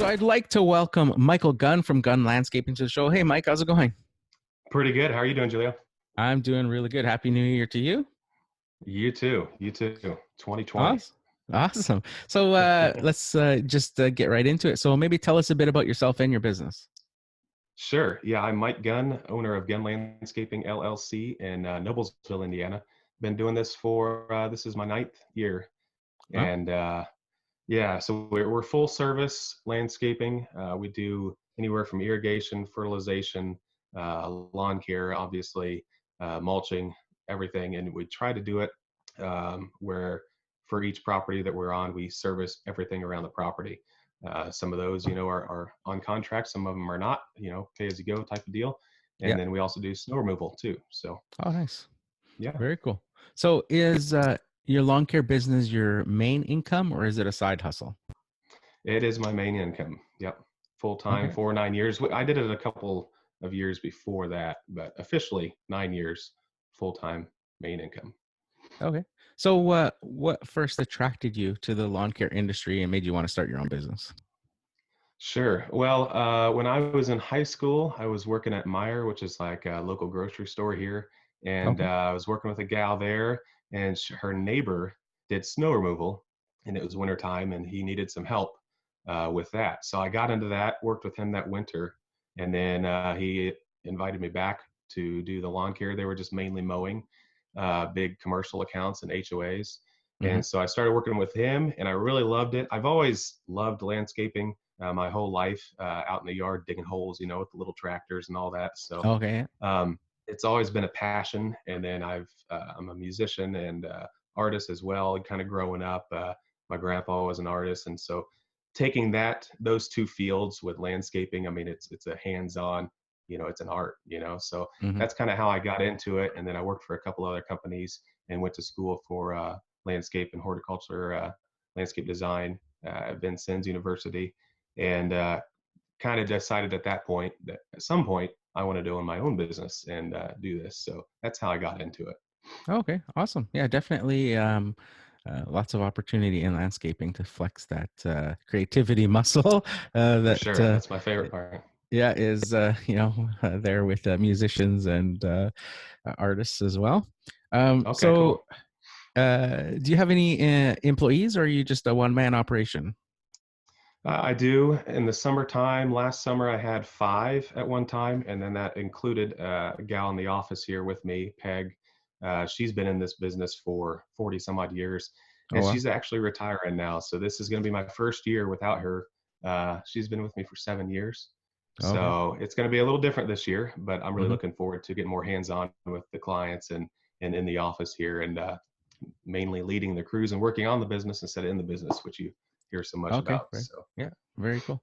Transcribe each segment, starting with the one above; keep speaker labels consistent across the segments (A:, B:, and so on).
A: I'd like to welcome Michael Gunn from Gunn Landscaping to the show. Hey, Mike, how's it going?
B: Pretty good. How are you doing, Julio?
A: I'm doing really good. Happy New Year to you.
B: You too. You too. 2020.
A: Awesome. Awesome. So let's just get right into it. So maybe tell us a bit about yourself and your business.
B: Sure. Yeah, I'm Mike Gunn, owner of Gunn Landscaping LLC in Noblesville, Indiana. Been doing this for this is my ninth year,
A: Wow.
B: and yeah, so we're full service landscaping. We do anywhere from irrigation, fertilization, lawn care, obviously, mulching, everything, and we try to do it where for each property that we're on, we service everything around the property. Some of those, are on contract. Some of them are not, pay as you go type of deal.
A: Yeah.
B: And then we also do snow removal too. So
A: Oh, nice.
B: yeah,
A: Very cool. So is your lawn care business your main income or is it a side hustle?
B: it is my main income. Yep. Full time
A: Okay.
B: for 9 years. I did it a couple of years before that, but officially 9 years full time main income.
A: Okay. So what first attracted you to the lawn care industry and made you want to start your own business?
B: Sure. Well, when I was in high school, I was working at Meyer, which is like a local grocery store here. And
A: Okay.
B: I was working with a gal there, and her neighbor did snow removal, and it was wintertime, and he needed some help with that. So I got into that, worked with him that winter, and then he invited me back to do the lawn care. They were just mainly mowing big commercial accounts and HOAs.
A: Hmm.
B: And so I started working with him, and I really loved it. I've always loved landscaping my whole life out in the yard digging holes, with the little tractors and all that. So
A: Okay.
B: it's always been a passion. And then I'm a musician and artist as well. Kind of growing up, my grandpa was an artist, and so taking those two fields with landscaping, I mean, it's a hands-on, it's an art, So
A: Hmm.
B: that's kind of how I got into it. And then I worked for a couple other companies and went to school for landscape and horticulture, landscape design at Vincennes University, and kind of decided at that point that at some point I wanted to own my own business and do this. So that's how I got into it.
A: Okay, awesome. Yeah, definitely. Lots of opportunity in landscaping to flex that creativity muscle
B: For
A: that
B: sure. That's my favorite part.
A: yeah is there with musicians and artists as well.
B: Okay,
A: So,
B: cool.
A: do you have any employees, or are you just a one-man operation?
B: I do. In the summertime, last summer, I had five at one time, and then that included a gal in the office here with me, Peg. She's been in this business for 40 some odd years,
A: Oh
B: and
A: well.
B: she's actually retiring now. So this is going to be my first year without her. She's been with me for 7 years.
A: Okay.
B: So it's going to be a little different this year, but I'm really
A: Hmm.
B: looking forward to getting more hands-on with the clients and in the office here, and mainly leading the crews and working on the business instead of in the business, which you hear so much
A: Okay.
B: about.
A: Right.
B: So
A: Yeah. Very cool.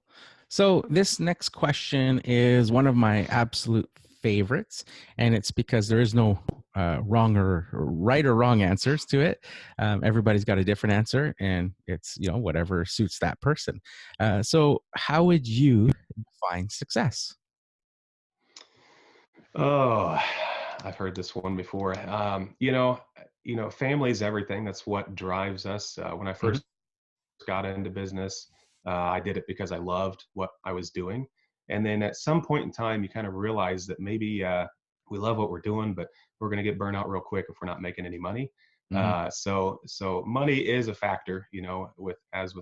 A: So this next question is one of my absolute favorites, and it's because there is no wrong or right or wrong answers to it. Everybody's got a different answer, and it's whatever suits that person. So how would you define success?
B: oh, I've heard this one before. Family is everything. That's what drives us. When I
A: Hmm.
B: first got into business, I did it because I loved what I was doing. And then at some point in time, you kind of realize that maybe we love what we're doing, but we're going to get burnt out real quick if we're not making any money.
A: Hmm.
B: So money is a factor, with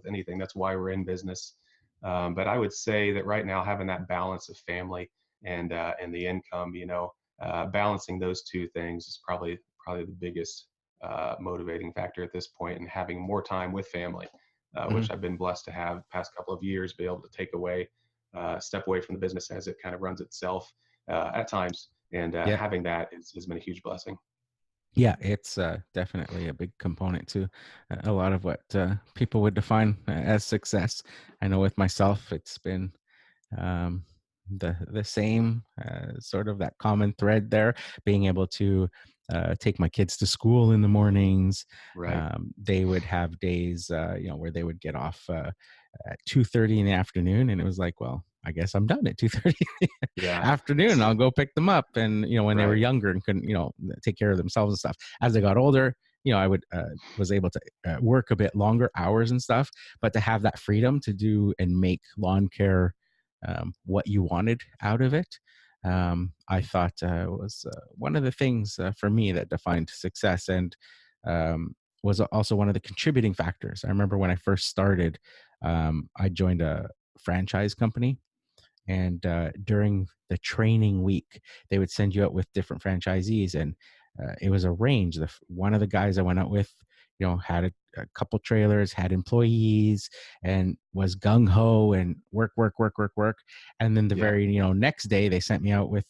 B: anything. That's why we're in business. But I would say that right now, having that balance of family and the income, balancing those two things is probably the biggest motivating factor at this point, and having more time with family,
A: Hmm.
B: which I've been blessed to have past couple of years, be able to step away from the business as it kind of runs itself at times, and
A: Yeah.
B: having that has been a huge blessing.
A: Yeah, it's definitely a big component to a lot of what people would define as success. I know with myself, it's been um, the same sort of that common thread there, being able to take my kids to school in the mornings.
B: Right.
A: They would have days, where they would get off at 2:30 in the afternoon, and it was like, well, I guess I'm done at 2:30
B: Yeah.
A: afternoon. I'll go pick them up. And when they were
B: Right.
A: younger and couldn't, take care of themselves and stuff. As they got older, I would was able to work a bit longer hours and stuff, but to have that freedom to do and make lawn care what you wanted out of it, I thought was one of the things for me that defined success, and was also one of the contributing factors. I remember when I first started, I joined a franchise company, and during the training week they would send you out with different franchisees, and it was a range. One of the guys I went out with, had a couple trailers, had employees, and was gung-ho and work work work work work. And then the
B: Yeah.
A: very next day they sent me out with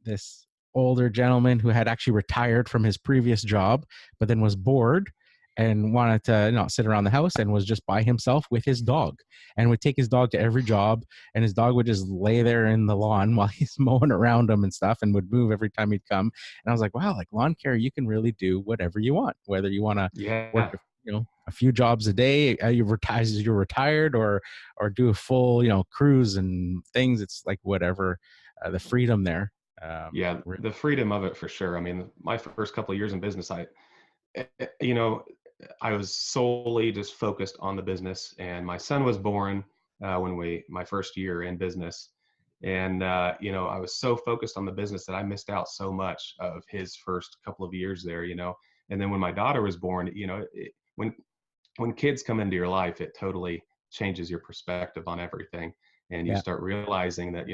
A: this older gentleman who had actually retired from his previous job, but then was bored and wanted to not sit around the house, and was just by himself with his dog, and would take his dog to every job, and his dog would just lay there in the lawn while he's mowing around him and stuff, and would move every time he'd come. And I was like, wow, like lawn care, you can really do whatever you want, whether you want to work
B: Yeah.
A: a few jobs a day, as you're retired, or do a full cruise and things. It's like whatever, the freedom there.
B: Yeah.
A: Really.
B: The freedom of it for sure. I mean, my first couple of years in business, you know, I was solely just focused on the business, and my son was born when my first year in business, and I was so focused on the business that I missed out so much of his first couple of years there. And then when my daughter was born, when kids come into your life, it totally changes your perspective on everything, and you
A: Yeah.
B: start realizing that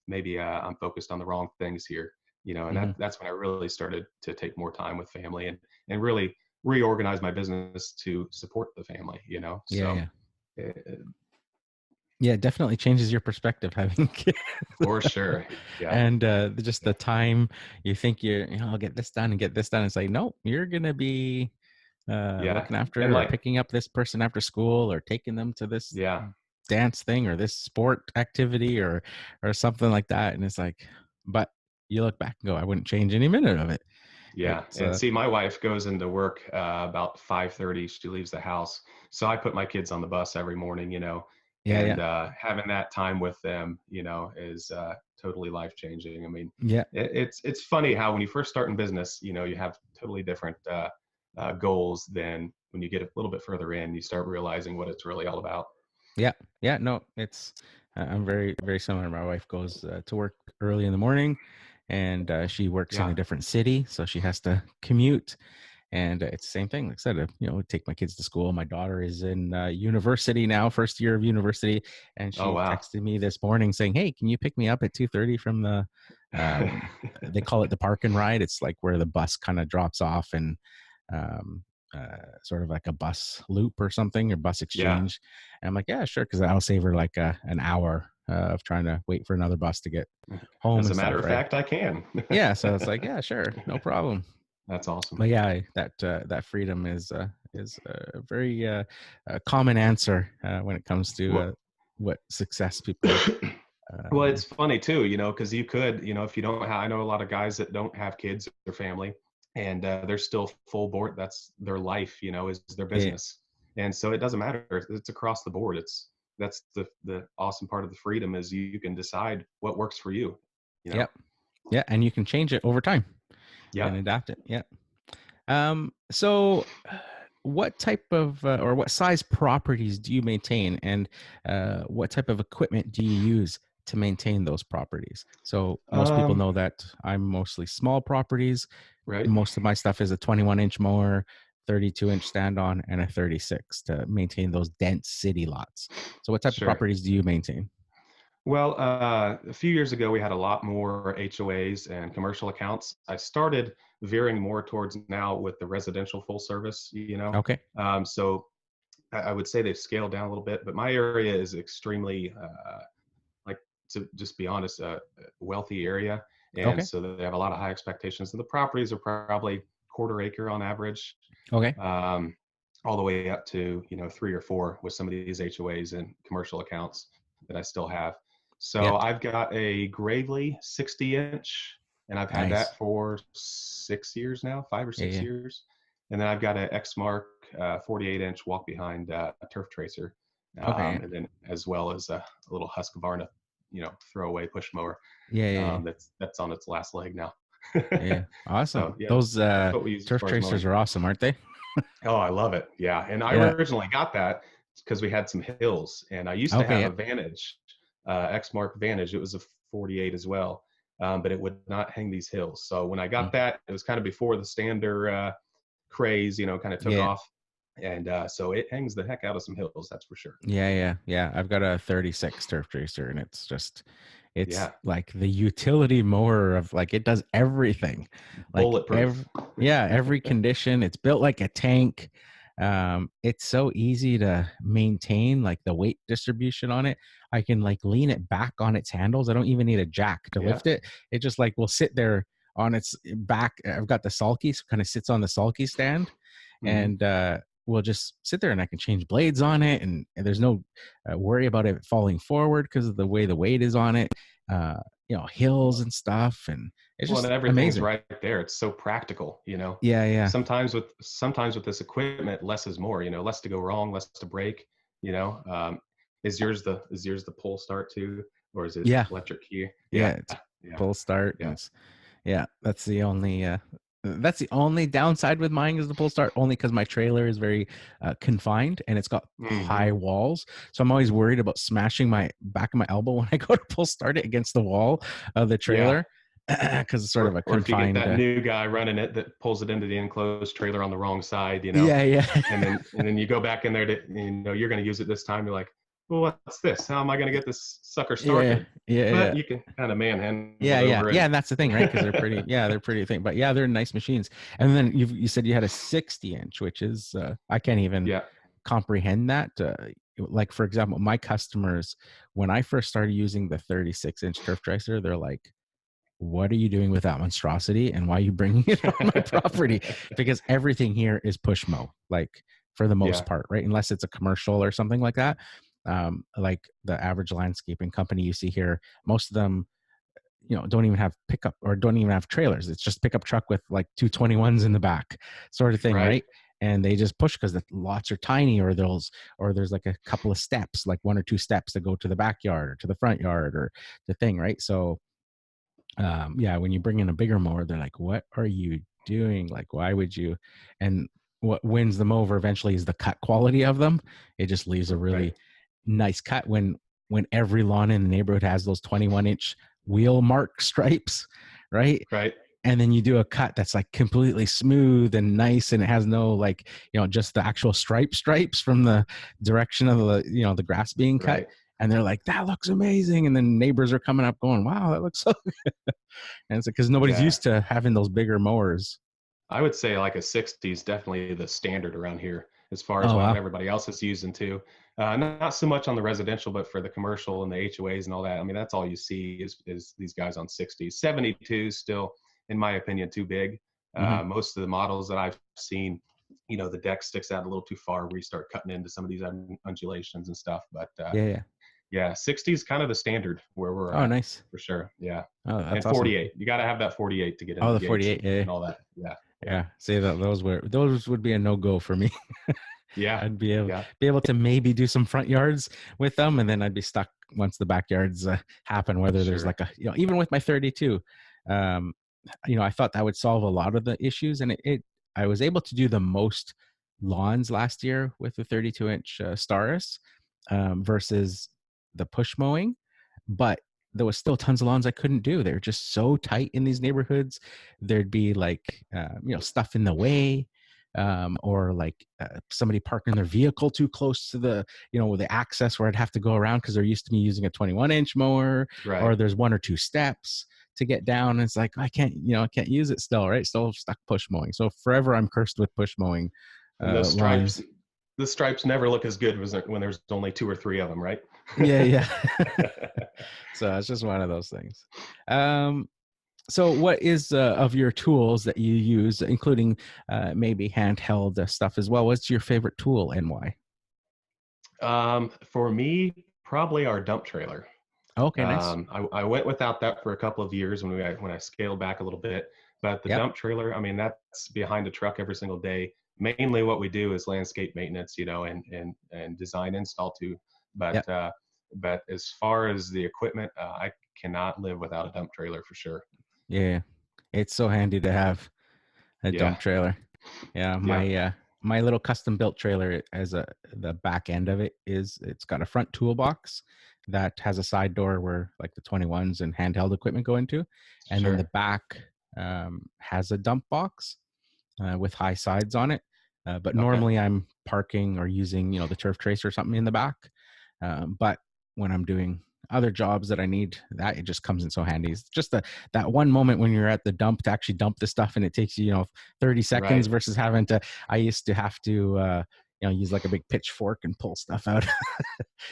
B: maybe I'm focused on the wrong things here. And
A: Hmm.
B: that's when I really started to take more time with family, and really reorganize my business to support the family.
A: Yeah.
B: So
A: Yeah.
B: uh,
A: Yeah, it definitely changes your perspective having kids.
B: for sure. Yeah.
A: And just the time you think I'll get this done and get this done. It's like, nope, you're gonna be
B: Yeah.
A: looking
B: And
A: after or
B: like,
A: picking up this person after school, or taking them to this
B: yeah.
A: dance thing or this sport activity, or something like that. And it's like, but you look back and go, I wouldn't change any minute of it.
B: Yeah,
A: It's
B: and see, my wife goes into work about 5:30. She leaves the house, so I put my kids on the bus every morning.
A: yeah,
B: And
A: yeah,
B: having that time with them, is totally life changing. I mean,
A: yeah,
B: it's funny how when you first start in business, you have totally different goals than when you get a little bit further in. You start realizing what it's really all about.
A: yeah, yeah. No, it's I'm very, very similar. My wife goes to work early in the morning, and she works in
B: Yeah.
A: a different city, so she has to commute. And it's the same thing. Like I said, take my kids to school. My daughter is in university now, first year of university, and
B: Oh
A: she
B: wow.
A: texted me this morning saying, "Hey, can you pick me up at 2:30 from the?" Um, they call it the park and ride. It's like where the bus kind of drops off, and um, sort of like a bus loop or something, or bus
B: Yeah.
A: exchange. And I'm like, yeah, sure, because I'll save her like an hour of trying to wait for another bus to get home
B: As a
A: and
B: matter
A: stuff,
B: of
A: right?
B: fact, I can.
A: Yeah, so it's like, yeah, sure, no problem.
B: That's awesome.
A: But yeah, that freedom is a very common answer when it comes to
B: Well,
A: what success people.
B: Well,
A: Um,
B: it's funny too, because you could, if you don't have, I know a lot of guys that don't have kids or family, and they're still full board. That's their life, is their
A: yeah,
B: business, and so it doesn't matter. It's across the board. That's the awesome part of the freedom is you can decide what works for you. You know.
A: yep, yeah, and you can change it over time and
B: Yep.
A: adapt it. Yeah. So, what type of or what size properties do you maintain, and what type of equipment do you use to maintain those properties? So, most people
B: Um.
A: know that I'm mostly small properties.
B: Right.
A: Most of my stuff is a 21-inch mower, 32-inch stand on, and a 36 to maintain those dense city lots. So, what type of
B: Sure.
A: properties do you maintain?
B: Well, a few years ago, we had a lot more HOAs and commercial accounts. I started veering more towards now with the residential full service,
A: Okay.
B: So I would say they've scaled down a little bit, but my area is extremely, like, to just be honest, a wealthy area. And
A: Okay.
B: so they have a lot of high expectations. And the properties are probably quarter acre on average,
A: Okay.
B: um, all the way up to, 3 or 4 with some of these HOAs and commercial accounts that I still have.
A: Yeah.
B: So I've got a Gravely 60-inch, and I've had
A: Nice.
B: that for 6 years now, five or
A: Yeah.
B: six
A: Yeah.
B: years. And then I've got an Exmark 48-inch walk behind turf tracer,
A: Okay.
B: and then as well as a little Husqvarna, throwaway push mower
A: Yeah. Yeah. Yeah.
B: that's on its last leg now.
A: Yeah. Awesome.
B: So yeah,
A: Those
B: that's what we use as
A: turf
B: far as
A: tracers
B: mowing.
A: are awesome, aren't they?
B: Oh, I love it. Yeah. And I
A: Yeah.
B: originally got that because we had some hills, and I used to
A: Okay.
B: have
A: Yeah.
B: a Vantage, X-Mark Vantage. It was a 48 as well, but it would not hang these hills. So when I got
A: Mm.
B: that, it was kind of before the Stander craze, kind of took
A: Yeah.
B: off. And so it hangs the heck out of some hills, that's for sure.
A: Yeah. I've got a 36 turf tracer, and it's
B: Yeah.
A: like the utility mower of like it does everything. Like
B: Bulletproof.
A: every condition. It's built like a tank. It's so easy to maintain, like the weight distribution on it. I can like lean it back on its handles. I don't even need a jack to
B: Yeah.
A: lift it. It just like will sit there on its back. I've got the sulky, so kind of sits on the sulky stand,
B: Hmm.
A: and we'll just sit there, and I can change blades on it, and there's no worry about it falling forward because of the way the weight is on it. uh Hills
B: Well,
A: and stuff, and it's
B: well, and
A: just
B: everything's
A: amazing.
B: right there. It's so practical,
A: Yeah.
B: Sometimes with this equipment, less is more, less to go wrong, less to break, you know. Is yours the pull start too, or is it
A: Yeah.
B: electric key?
A: Yeah,
B: Yeah.
A: it's
B: Yeah.
A: pull start, and
B: Yeah.
A: it's yeah, that's the only downside with mine is the pull start, only because my trailer is very confined, and it's got high
B: Hmm.
A: walls. So I'm always worried about smashing my back of my elbow when I go to pull start it against the wall of the
B: Yeah.
A: trailer, because it's sort of a
B: Or if you get
A: confined
B: that new guy running it that pulls it into the enclosed trailer on the wrong side,
A: yeah.
B: and then you go back in there to, you're going to use it this time. You're like, well, what's this? How am I going to get this sucker
A: yeah
B: started?
A: yeah
B: But you can kind of manhandle
A: Yeah,
B: it
A: yeah,
B: over
A: yeah,
B: and
A: and that's the thing, right? Because they're pretty. Yeah, they're pretty thing. But yeah, they're nice machines. And then you said you had a 60-inch, which is I can't even
B: yeah.
A: comprehend that. Like for example, my customers, when I first started using the 36-inch turf tracer, they're like, "What are you doing with that monstrosity? And why are you bringing it on my property?" Because everything here is push mow, like for the most
B: Yeah.
A: part, right? Unless it's a commercial or something like that. Like the average landscaping company you see here, most of them don't even have pickup or don't even have trailers. It's just pickup truck with like 221s in the back, sort of thing,
B: Right.
A: right? And they just push because the lots are tiny, or there's like a couple of steps, like one or two steps that go to the backyard or to the front yard or the thing, right? So yeah, when you bring in a bigger mower, they're like, "What are you doing? Like, why would you?" And what wins them over eventually is the cut quality of them. It just leaves a
B: Right.
A: really nice cut when every lawn in the neighborhood has those 21-inch wheel mark stripes, right?
B: Right.
A: And then you do a cut that's like completely smooth and nice, and it has no like just the actual stripes from the direction of the grass being cut.
B: Right.
A: And they're like, "That looks amazing." And then neighbors are coming up going, "Wow, that looks so." And it's because nobody's
B: Yeah.
A: used to having those bigger mowers.
B: I would say like a 60 is definitely the standard around here as far as
A: Oh
B: what
A: wow.
B: everybody else is using too. Not so much on the residential, but for the commercial and the HOAs and all that. I mean, that's all you see is these guys on 60s. 72 still, in my opinion, too big.
A: Hmm.
B: Most of the models that I've seen, the deck sticks out a little too far where you start cutting into some of these undulations and stuff. But
A: Yeah.
B: yeah, 60 is kind of the standard where we're
A: Oh
B: at
A: nice.
B: for sure. Yeah.
A: Oh,
B: And
A: that's awesome.
B: 48. You got to have that 48 to get into
A: Oh,
B: the
A: the
B: gates
A: 48. Yeah.
B: and all that. Yeah. Yeah.
A: Yeah. See that those would be a no go for me.
B: Yeah.
A: I'd be
B: Yeah.
A: able to maybe do some front yards with them, and then I'd be stuck once the backyards happen. Whether there's
B: Sure.
A: like even with my 32, um, I thought that would solve a lot of the issues, and I was able to do the most lawns last year with the 32-inch Staris versus the push mowing, but there was still tons of lawns I couldn't do. They're just so tight in these neighborhoods. There'd be like stuff in the way, or like somebody parking their vehicle too close to the access where I'd have to go around because they're used to me using a 21-inch mower,
B: Right.
A: or there's one or two steps to get down. And it's like I can't use it still, right? Still stuck push mowing. So forever I'm cursed with push mowing
B: And
A: lawns.
B: the stripes never look as good when there's only two or three of them, right?
A: Yeah. So it's just one of those things. Um, so what is of your tools that you use, including maybe handheld stuff as well? What's your favorite tool and why?
B: For me, probably our dump trailer.
A: Okay, nice.
B: I went without that for a couple of years when I scaled back a little bit. But the
A: Yep.
B: dump trailer, I mean, that's behind a truck every single day. Mainly, what we do is landscape maintenance, and design install too. But
A: Yep.
B: uh, but as far as the equipment, I cannot live without a dump trailer for sure.
A: Yeah. It's so handy to have a
B: Yeah.
A: dump trailer. Yeah,
B: Yep.
A: my little custom built trailer as the back end of it is it's got a front toolbox that has a side door where like the 21s and handheld equipment go into, and then the
B: Sure.
A: back has a dump box with high sides on it. But
B: Okay.
A: normally I'm parking or using, the turf trace or something in the back. But when I'm doing other jobs that I need that, it just comes in so handy. It's just that one moment when you're at the dump to actually dump the stuff, and it takes you, 30 seconds
B: Right.
A: versus having to. I used to have to, use like a big pitchfork and pull stuff out,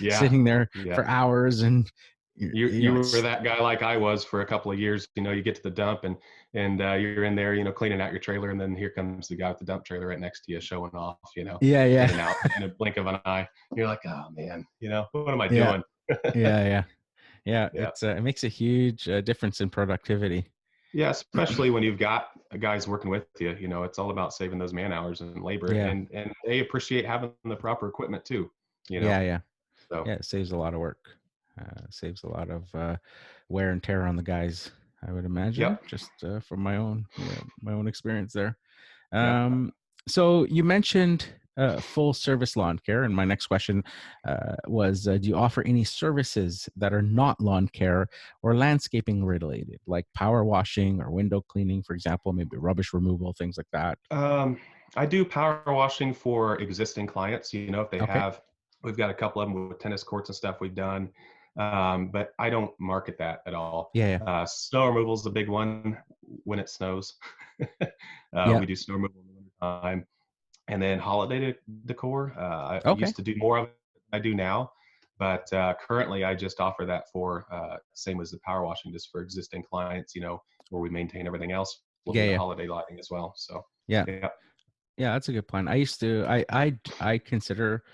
B: Yeah.
A: sitting there
B: Yeah.
A: for hours, and
B: You were
A: it's
B: that guy like I was for a couple of years. You get to the dump and you're in there, cleaning out your trailer, and then here comes the guy with the dump trailer right next to you, showing off,
A: yeah,
B: in
A: yeah,
B: and out in a blink of an eye. And you're like, oh man, what am I
A: yeah,
B: doing?
A: yeah, yeah, yeah.
B: Yeah.
A: It makes a huge difference in productivity.
B: Yeah, especially when you've got guys working with you. It's all about saving those man hours and labor,
A: Yeah,
B: and they appreciate having the proper equipment too. You know,
A: yeah, yeah.
B: so
A: Yeah, it saves a lot of work. Saves a lot of wear and tear on the guys, I would imagine,
B: yep,
A: just from my own experience there.
B: yep.
A: Um, so you mentioned full service lawn care, and my next question was: do you offer any services that are not lawn care or landscaping related, like power washing or window cleaning, for example, maybe rubbish removal, things like that?
B: Um, I do power washing for existing clients. If they
A: Okay.
B: have, we've got a couple of them with tennis courts and stuff we've done, but I don't market that at all.
A: Yeah. Yeah.
B: Snow removal is the big one when it snows.
A: Yeah.
B: We do snow removal in the winter time, and then holiday decor. I
A: Okay.
B: used to do more of it than I do now, but currently I just offer that for same as the power washing, just for existing clients. Where we maintain everything else. We'll
A: Yeah.
B: do the
A: Yeah.
B: holiday lighting as well. So
A: Yeah.
B: yeah.
A: Yeah. That's a good plan. I used to. I consider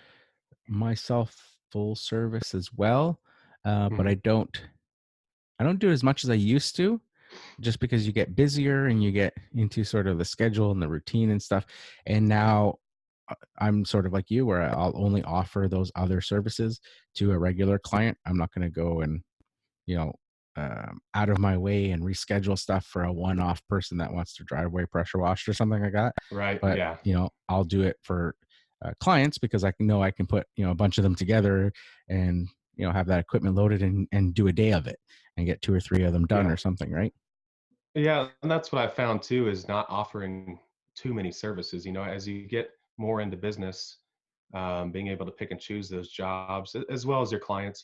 A: myself full service as well, but
B: Mhm.
A: I don't do as much as I used to, just because you get busier and you get into sort of the schedule and the routine and stuff. And now I'm sort of like you, where I'll only offer those other services to a regular client. I'm not going to go and, you know, out of my way and reschedule stuff for a one-off person that wants their driveway pressure washed or something like that.
B: Right.
A: But
B: Yeah.
A: I'll do it for clients because I know I can put a bunch of them together and have that equipment loaded and do a day of it and get two or three of them done
B: Yeah.
A: or something, right?
B: Yeah. And that's what I found too, is not offering too many services. As you get more into business, being able to pick and choose those jobs as well as your clients,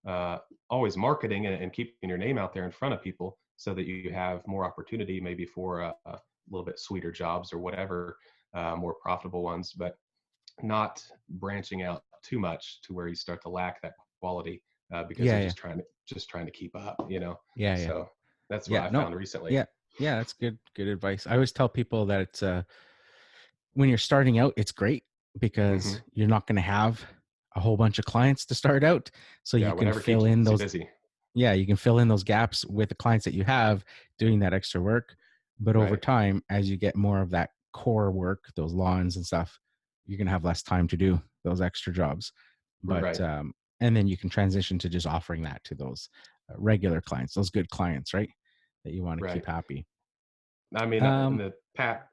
B: uh, always marketing and keeping your name out there in front of people so that you have more opportunity maybe for a little bit sweeter jobs or whatever, more profitable ones, but not branching out too much to where you start to lack that quality because
A: Yeah,
B: you're
A: yeah,
B: just trying to keep up.
A: yeah, yeah.
B: So that's what
A: Yeah,
B: I
A: no,
B: found recently.
A: yeah, yeah, that's good advice. I always tell people that it's when you're starting out, it's great because
B: Hmm.
A: you're not going to have a whole bunch of clients to start out, so you
B: Yeah,
A: can
B: whatever
A: fill
B: keeps
A: in
B: you
A: those.
B: busy.
A: Yeah, you can fill in those gaps with the clients that you have doing that extra work. But over
B: Right.
A: time, as you get more of that core work, those lawns and stuff, you're gonna have less time to do those extra jobs. But
B: Right.
A: and then you can transition to just offering that to those regular clients, those good clients, right? That you want to keep
B: Right.
A: happy.
B: I mean, in
A: Um,
B: the pat.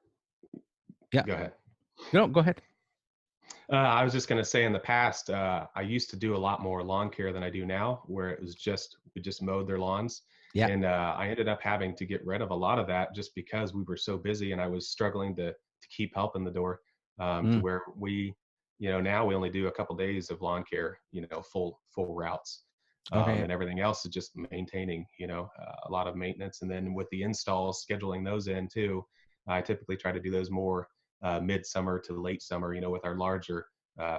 A: yeah,
B: Go ahead.
A: no, go ahead.
B: I was just going to say in the past, I used to do a lot more lawn care than I do now, where it was we just mowed their lawns.
A: Yeah.
B: And I ended up having to get rid of a lot of that just because we were so busy and I was struggling to keep help in the door, to
A: Mm,
B: where now we only do a couple days of lawn care, full routes.
A: okay.
B: And everything else is just maintaining, a lot of maintenance. And then with the installs, scheduling those in too, I typically try to do those more midsummer to late summer, with our larger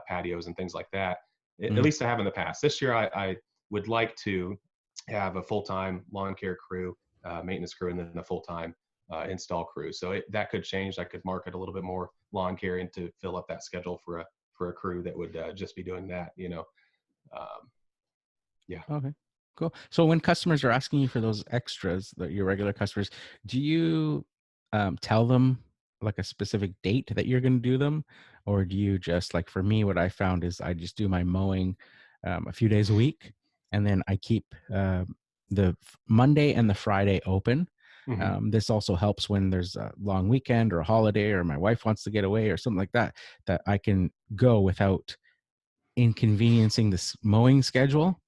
B: patios and things like that. At
A: Mm,
B: least I have in the past. This year, I would like to have a full-time lawn care crew, maintenance crew, and then a full-time install crew. So that could change. I could market a little bit more lawn care and to fill up that schedule for a crew that would just be doing that. Um, yeah.
A: okay. Cool. So when customers are asking you for those extras, that your regular customers, do you tell them like a specific date that you're going to do them, or do you just like for me? What I found is I just do my mowing a few days a week, and then I keep the Monday and the Friday open.
B: Hmm.
A: This also helps when there's a long weekend or a holiday or my wife wants to get away or something like that, that I can go without inconveniencing this mowing schedule.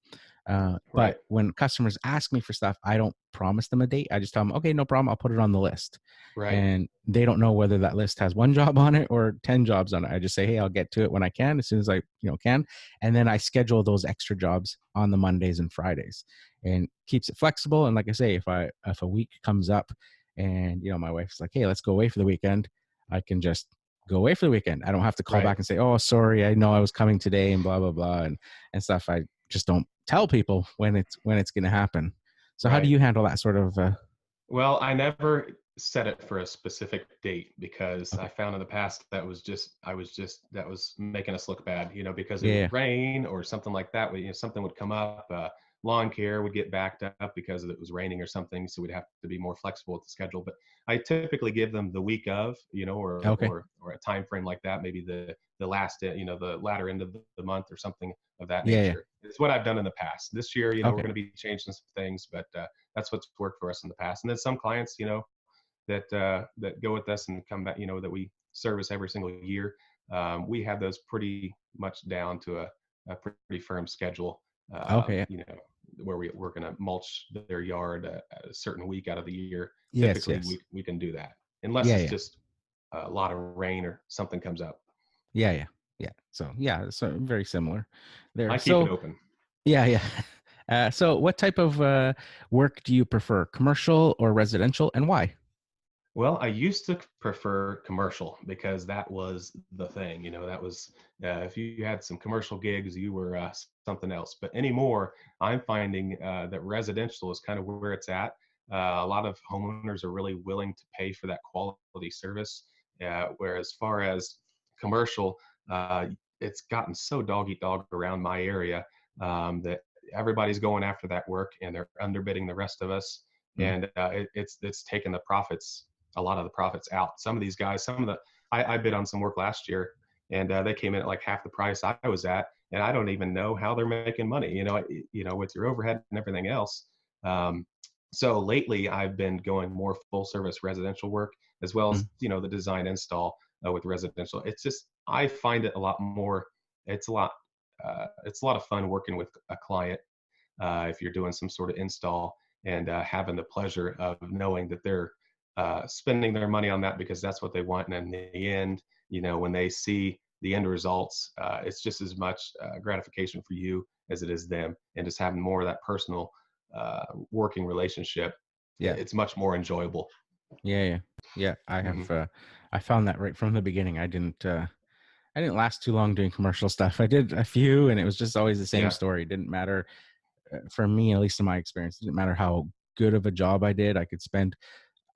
B: Right.
A: But when customers ask me for stuff, I don't promise them a date. I just tell them, okay, no problem. I'll put it on the list.
B: Right.
A: And they don't know whether that list has one job on it or 10 jobs on it. I just say, hey, I'll get to it when I can, as soon as I can. And then I schedule those extra jobs on the Mondays and Fridays, and keeps it flexible. And like I say, if a week comes up and my wife's like, hey, let's go away for the weekend, I can just go away for the weekend. I don't have to call
B: Right.
A: back and say, oh, sorry, I know I was coming today and blah, blah, blah, and stuff. I just don't tell people when it's going to happen. So how do
B: Right.
A: you handle that sort of
B: Well, I never set it for a specific date because I
A: okay.
B: found in the past that was making us look bad, because it would
A: Yeah.
B: rain or something like that. Something would come up, lawn care would get backed up because it was raining or something, so we'd have to be more flexible with the schedule. But I typically give them the week of,
A: Okay.
B: or a time frame like that, maybe the last, the latter end of the month or something of that
A: Yeah, yeah.
B: nature. It's what I've done in the past. This year, we're
A: Okay.
B: going to be changing some things, but that's what's worked for us in the past. And then some clients, that go with us and come back, that we service every single year. We have those pretty much down to a pretty firm schedule.
A: Okay. Yeah.
B: Where we're going to mulch their yard a certain week out of the year.
A: Yes,
B: Typically,
A: yes.
B: we can do that unless
A: Yeah,
B: it's
A: yeah.
B: just a lot of rain or something comes up.
A: Yeah, yeah. Yeah. So, yeah, so very similar there.
B: I keep it
A: So,
B: open.
A: yeah, yeah. So what type of work do you prefer, commercial or residential, and why?
B: Well, I used to prefer commercial because that was the thing. That was if you had some commercial gigs, you were something else. But anymore, I'm finding that residential is kind of where it's at. A lot of homeowners are really willing to pay for that quality service, whereas far as commercial, uh, it's gotten so dog eat dog around my area that everybody's going after that work and they're underbidding the rest of us,
A: Mm,
B: and it's taken the profits, a lot of the profits out. Some of these guys, I bid on some work last year, and they came in at like half the price I was at, and I don't even know how they're making money. With your overhead and everything else. Um, so lately, I've been going more full service residential work as well as
A: mm,
B: the design install with residential. It's just I find it a lot more. It's a lot. It's a lot of fun working with a client if you're doing some sort of install and having the pleasure of knowing that they're spending their money on that because that's what they want. And in the end, when they see the end results, it's just as much gratification for you as it is them. And just having more of that personal working relationship,
A: yeah.
B: it's much more enjoyable.
A: Yeah, yeah. Yeah, I
B: Hmm.
A: have I found that right from the beginning. I didn't last too long doing commercial stuff. I did a few and it was just always the same
B: Yeah,
A: story. It didn't matter for me, at least in my experience, it didn't matter how good of a job I did. I could spend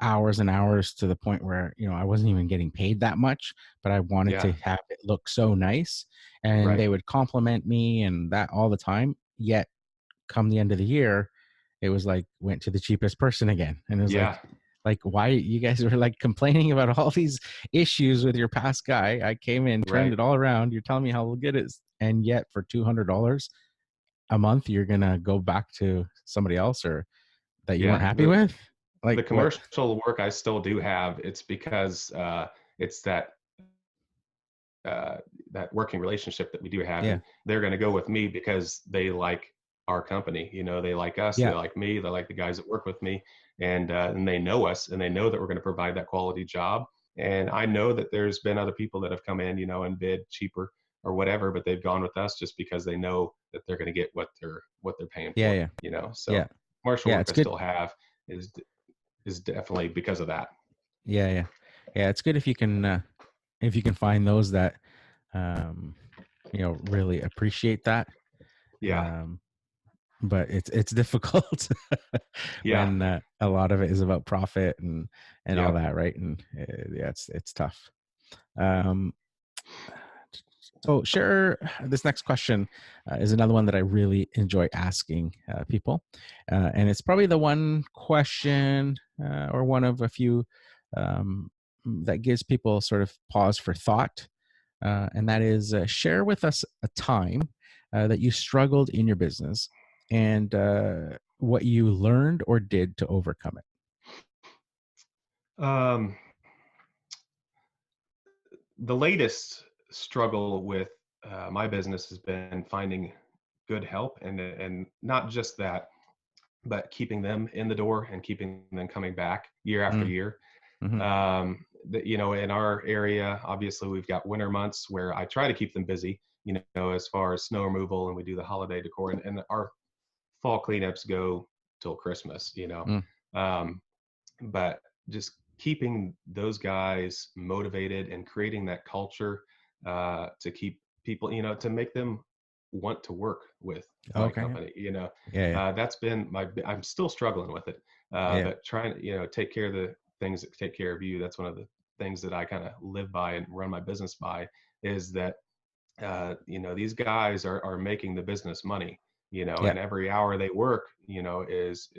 A: hours and hours to the point where I wasn't even getting paid that much, but I wanted to
B: yeah,
A: have it look so nice, and
B: right,
A: they would compliment me and that all the time. Yet come the end of the year, it was like went to the cheapest person again, and it was
B: yeah,
A: like why you guys were like complaining about all these issues with your past guy. I came in, turned
B: right,
A: it all around. You're telling me how good it is, and yet for $200 a month, you're gonna go back to somebody else or that you weren't
B: yeah.
A: happy
B: The
A: with.
B: the
A: Like what?
B: commercial work I still do have. It's because it's uh, that working relationship that we do have,
A: Yeah,
B: and they're going to go with me because they like our company. They like us, they
A: yeah,
B: like me, they like the guys that work with me, and they know us, and they know that we're going to provide that quality job. And I know that there's been other people that have come in, and bid cheaper or whatever, but they've gone with us just because they know that they're going to get what they're paying
A: yeah,
B: for.
A: yeah,
B: So
A: yeah,
B: commercial
A: yeah.
B: work
A: It's
B: I
A: good.
B: still have is is definitely because of that.
A: Yeah, yeah, yeah. It's good if you can find those that um, really appreciate that.
B: Yeah,
A: Um, but it's difficult
B: yeah,
A: when a lot of it is about profit and all
B: yep,
A: that, right? And yeah, it's tough. Um, so sure, this next question is another one that I really enjoy asking people, and it's probably the one question or one of a few um, that gives people sort of pause for thought, and that is share with us a time that you struggled in your business and what you learned or did to overcome it.
B: Um, the latest struggle with my business has been finding good help, and not just that, but keeping them in the door and keeping them coming back year after
A: Mm,
B: year.
A: hmm.
B: In our area, obviously we've got winter months where I try to keep them busy, as far as snow removal, and we do the holiday decor, and our fall cleanups go till Christmas.
A: Mm,
B: Um, but just keeping those guys motivated and creating that culture to keep people, to make them want to work with my
A: okay.
B: company.
A: Yeah. Yeah.
B: That's been I'm still struggling with it,
A: Yeah.
B: but trying to, take care of the things that take care of you. That's one of the things that I kind of live by and run my business by, is that these guys are making the business money,
A: Yeah.
B: and every hour they work, is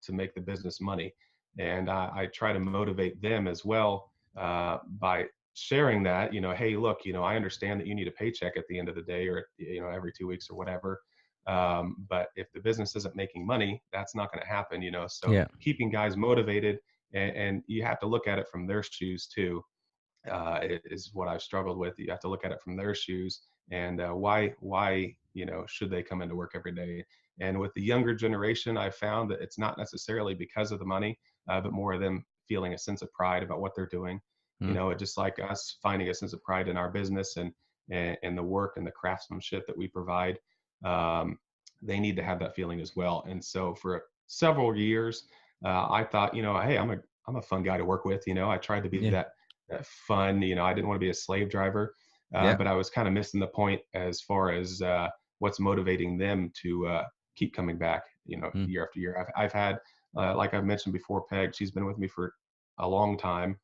B: to make the business money. And I try to motivate them as well by sharing that, hey, look, I understand that you need a paycheck at the end of the day, or, every 2 weeks or whatever. But if the business isn't making money, that's not going to happen, so
A: Yeah.
B: keeping guys motivated, and you have to look at it from their shoes too, is what I've struggled with. You have to look at it from their shoes, and why should they come into work every day? And with the younger generation, I've found that it's not necessarily because of the money, but more of them feeling a sense of pride about what they're doing.
A: Mm,
B: Just like us finding a sense of pride in our business, and the work and the craftsmanship that we provide. Um, they need to have that feeling as well. And so for several years, I thought, hey, I'm a fun guy to work with. I tried to be
A: yeah.
B: that fun. I didn't want to be a slave driver,
A: Yeah.
B: but I was kind of missing the point as far as what's motivating them to keep coming back,
A: Mm,
B: year after year. I've had, like I've mentioned before, Peg, she's been with me for a long time,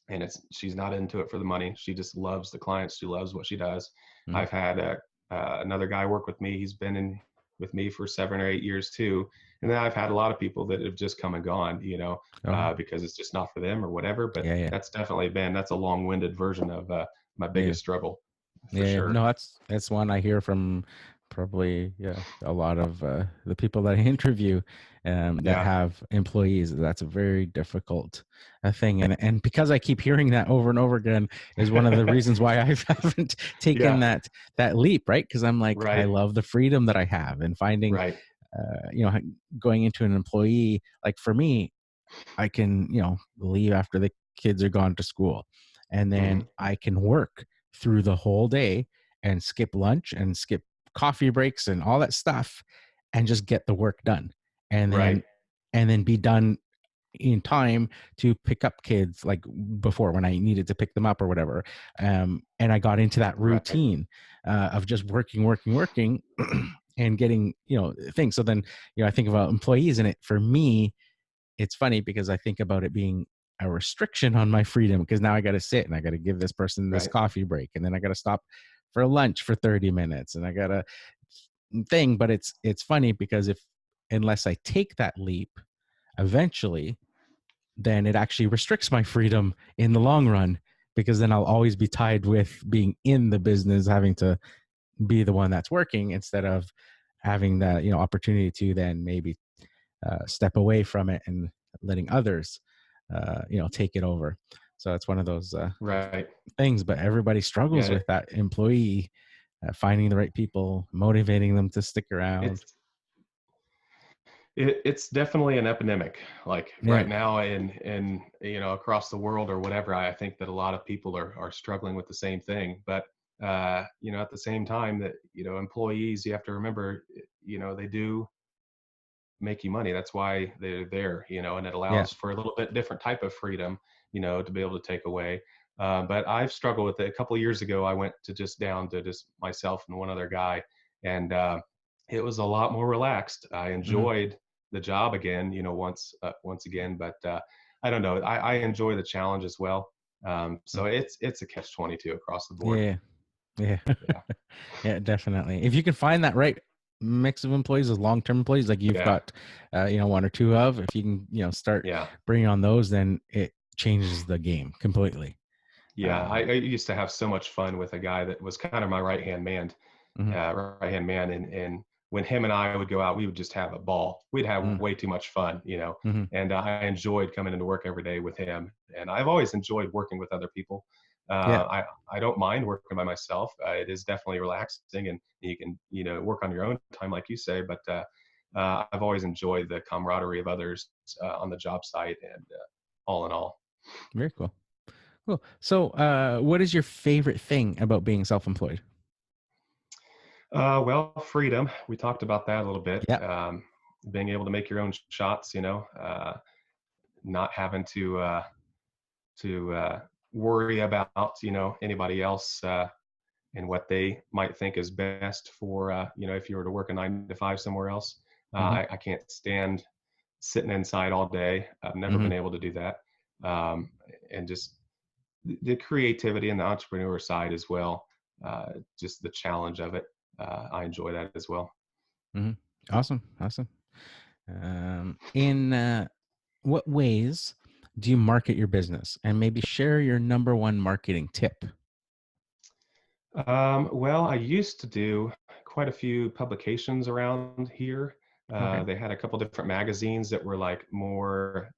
B: and she's not into it for the money. She just loves the clients. She loves what she does.
A: mm.
B: I've had another guy work with me. He's been in with me for 7 or 8 years too. And then I've had a lot of people that have just come and gone,
A: Okay.
B: because it's just not for them or whatever. But
A: Yeah. Yeah.
B: that's a long-winded version of my
A: Yeah.
B: biggest struggle, for
A: Yeah, yeah.
B: sure.
A: No, that's one I hear from probably, yeah, a lot of the people that I interview that
B: Yeah,
A: have employees. That's a very difficult thing, and because I keep hearing that over and over again is one of the reasons why I haven't taken
B: yeah,
A: that leap, right? Because I'm like, I
B: right,
A: love the freedom that I have, and finding,
B: right,
A: you know, going into an employee, like for me, I can, leave after the kids are gone to school. And then
B: hmm,
A: I can work through the whole day and skip lunch and skip coffee breaks and all that stuff and just get the work done. And
B: right,
A: then be done in time to pick up kids like before when I needed to pick them up or whatever. And I got into that
B: right,
A: routine of just working, working, working and getting, things. So then, I think about employees and it for me, it's funny because I think about it being a restriction on my freedom because now I got to sit and I got to give this person this
B: right,
A: coffee break and then I got to stop for lunch for 30 minutes and I got to thing. But it's funny because if unless I take that leap eventually, then it actually restricts my freedom in the long run because then I'll always be tied with being in the business, having to be the one that's working instead of having that opportunity to then maybe step away from it and letting others take it over. So it's one of those
B: right.
A: things, but everybody struggles
B: Yeah,
A: with that employee, finding the right people, motivating them to stick around.
B: it's it's definitely an epidemic, like
A: Yeah.
B: right now, in across the world or whatever. I think that a lot of people are struggling with the same thing. But at the same time, that employees, you have to remember, they do make you money. That's why they're there, and it
A: Yeah.
B: allows for a little bit different type of freedom, to be able to take away. But I've struggled with it. A couple of years ago, I went to just down to just myself and one other guy, and it was a lot more relaxed. I
A: Hmm.
B: enjoyed the job again, once again. But I don't know. I enjoy the challenge as well. So it's a catch-22 across the board.
A: Yeah. Yeah.
B: Yeah,
A: Yeah, definitely. If you can find that right mix of employees as long-term employees, like you've
B: yeah,
A: got, one or two of, if you can, start
B: yeah.
A: bringing on those, then it changes the game completely.
B: Yeah, I,
A: Um,
B: I used to have so much fun with a guy that was kind of my right hand man,
A: mhm.
B: right hand man, and when him and I would go out, we would just have a ball. We'd have
A: Mm.
B: way too much fun,
A: Mm-hmm.
B: and I enjoyed coming into work every day with him. And I've always enjoyed working with other people.
A: Yeah.
B: I don't mind working by myself. It is definitely relaxing, and you can work on your own time, like you say. But I've always enjoyed the camaraderie of others on the job site, and all in all.
A: Very cool. Cool. So, what is your favorite thing about being self-employed?
B: Well, freedom. We talked about that a little bit.
A: Yeah.
B: Being able to make your own shots, not having to worry about anybody else and what they might think is best for if you were to work a 9 to 5 somewhere else.
A: Mm-hmm.
B: I can't stand sitting inside all day. I've never
A: Mm-hmm.
B: been able to do that. And just the creativity and the entrepreneur side as well. Just the challenge of it. I enjoy that as well.
A: Mm-hmm. Awesome. Awesome. In what ways do you market your business, and maybe share your number one marketing tip?
B: Well, I used to do quite a few publications around here.
A: Okay.
B: They had a couple different magazines that were like more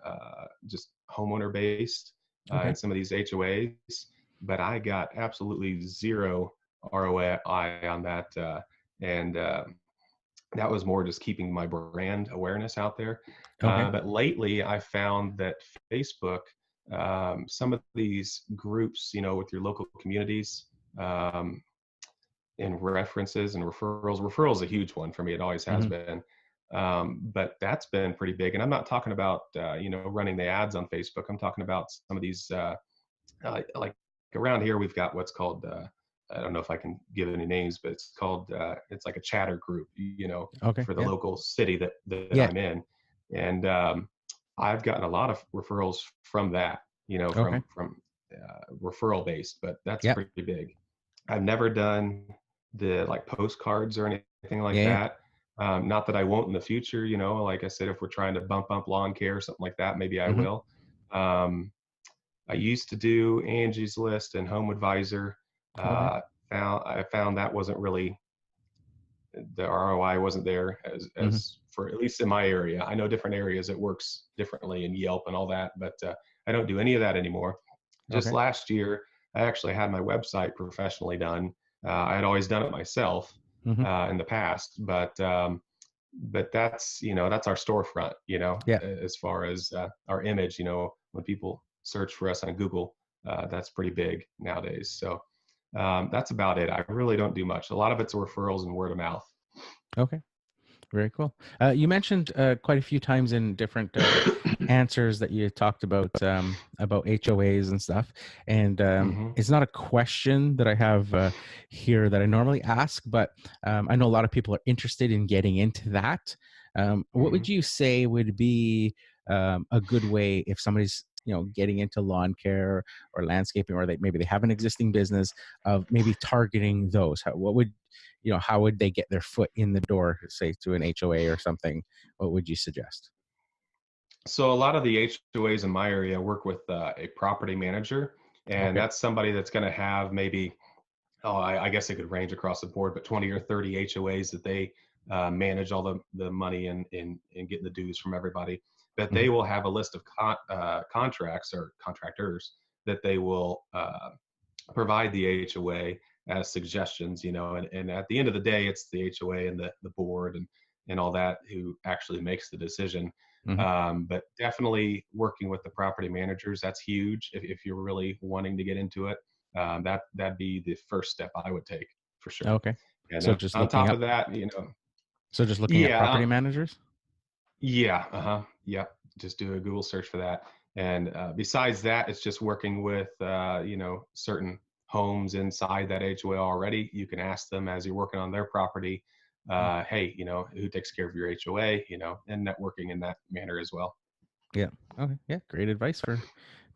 B: just homeowner based
A: Okay.
B: in some of these HOAs, but I got absolutely zero ROI on that. And that was more just keeping my brand awareness out there.
A: Okay.
B: But lately, I found that Facebook, some of these groups, with your local communities, um, and references and referrals. Referrals is a huge one for me. It always has
A: Mm-hmm.
B: been. But that's been pretty big. And I'm not talking about, running the ads on Facebook. I'm talking about some of these, like around here, we've got what's called, I don't know if I can give any names, but it's called, it's like a chatter group,
A: Okay.
B: for the
A: Yeah.
B: local city that
A: Yeah.
B: I'm in. And I've gotten a lot of referrals from that,
A: Okay.
B: from referral based, but that's
A: Yeah.
B: pretty big. I've never done the like postcards or anything like
A: Yeah. Yeah.
B: that. Not that I won't in the future, like I said, if we're trying to bump up lawn care or something like that, maybe I
A: Mm-hmm.
B: will. Um, I used to do Angie's List and Home Advisor.
A: Okay.
B: Uh, I found that wasn't really, the ROI wasn't there
A: Mm-hmm.
B: as for at least in my area. I know different areas it works differently in Yelp and all that, but I don't do any of that anymore. Just
A: Okay.
B: last year, I actually had my website professionally done. I had always done it myself
A: Mm-hmm.
B: in the past, but that's our storefront,
A: Yeah.
B: as far as our image. When people search for us on Google, that's pretty big nowadays. So that's about it. I really don't do much. A lot of it's referrals and word of mouth.
A: Okay. Very cool. You mentioned quite a few times in different answers that you talked about HOAs and stuff, and
B: Hmm.
A: it's not a question that I have here that I normally ask, but I know a lot of people are interested in getting into that. What
B: Hmm.
A: would you say would be a good way if somebody's getting into lawn care or landscaping, or maybe they have an existing business of maybe targeting those? What would how would they get their foot in the door, say to an HOA or something? What would you suggest?
B: So a lot of the HOAs in my area work with a property manager, and
A: Okay.
B: that's somebody that's going to have maybe, I guess it could range across the board, but 20 or 30 HOAs that they manage all the money and get the dues from everybody. But
A: Hmm.
B: they will have a list of contracts or contractors that they will provide the HOA as suggestions, and at the end of the day, it's the HOA and the board and all that who actually makes the decision.
A: Hmm.
B: But definitely working with the property managers, that's huge if you're really wanting to get into it. That'd be the first step I would take for sure.
A: Okay.
B: And
A: So just
B: on
A: looking
B: top
A: up.
B: of that,
A: So just looking at
B: yeah,
A: property managers.
B: yeah, uh-huh. Yeah. Just do a Google search for that. And besides that, it's just working with certain homes inside that HOA already. You can ask them as you're working on their property,
A: Mm.
B: hey, who takes care of your HOA, and networking in that manner as well.
A: Yeah. Okay. Yeah. Great advice for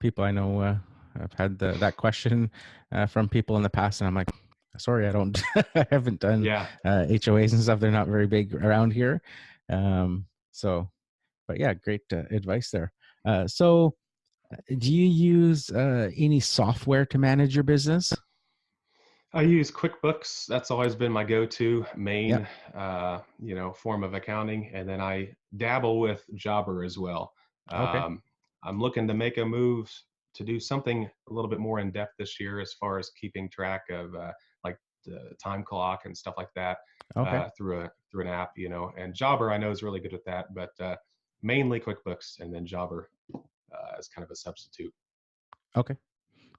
A: people. I know I've had that question from people in the past, and I'm like, sorry, I don't, I haven't done
B: Yeah.
A: HOAs and stuff. They're not very big around here. So, but yeah, great advice there. So, do you use any software to manage your business?
B: I use QuickBooks. That's always been my go-to
A: Yep.
B: main, form of accounting. And then I dabble with Jobber as well.
A: Okay.
B: Um, I'm looking to make a move to do something a little bit more in depth this year, as far as keeping track of like the time clock and stuff like that
A: Okay.
B: through an app. And Jobber I know is really good with that, but mainly QuickBooks, and then Jobber as kind of a substitute.
A: Okay.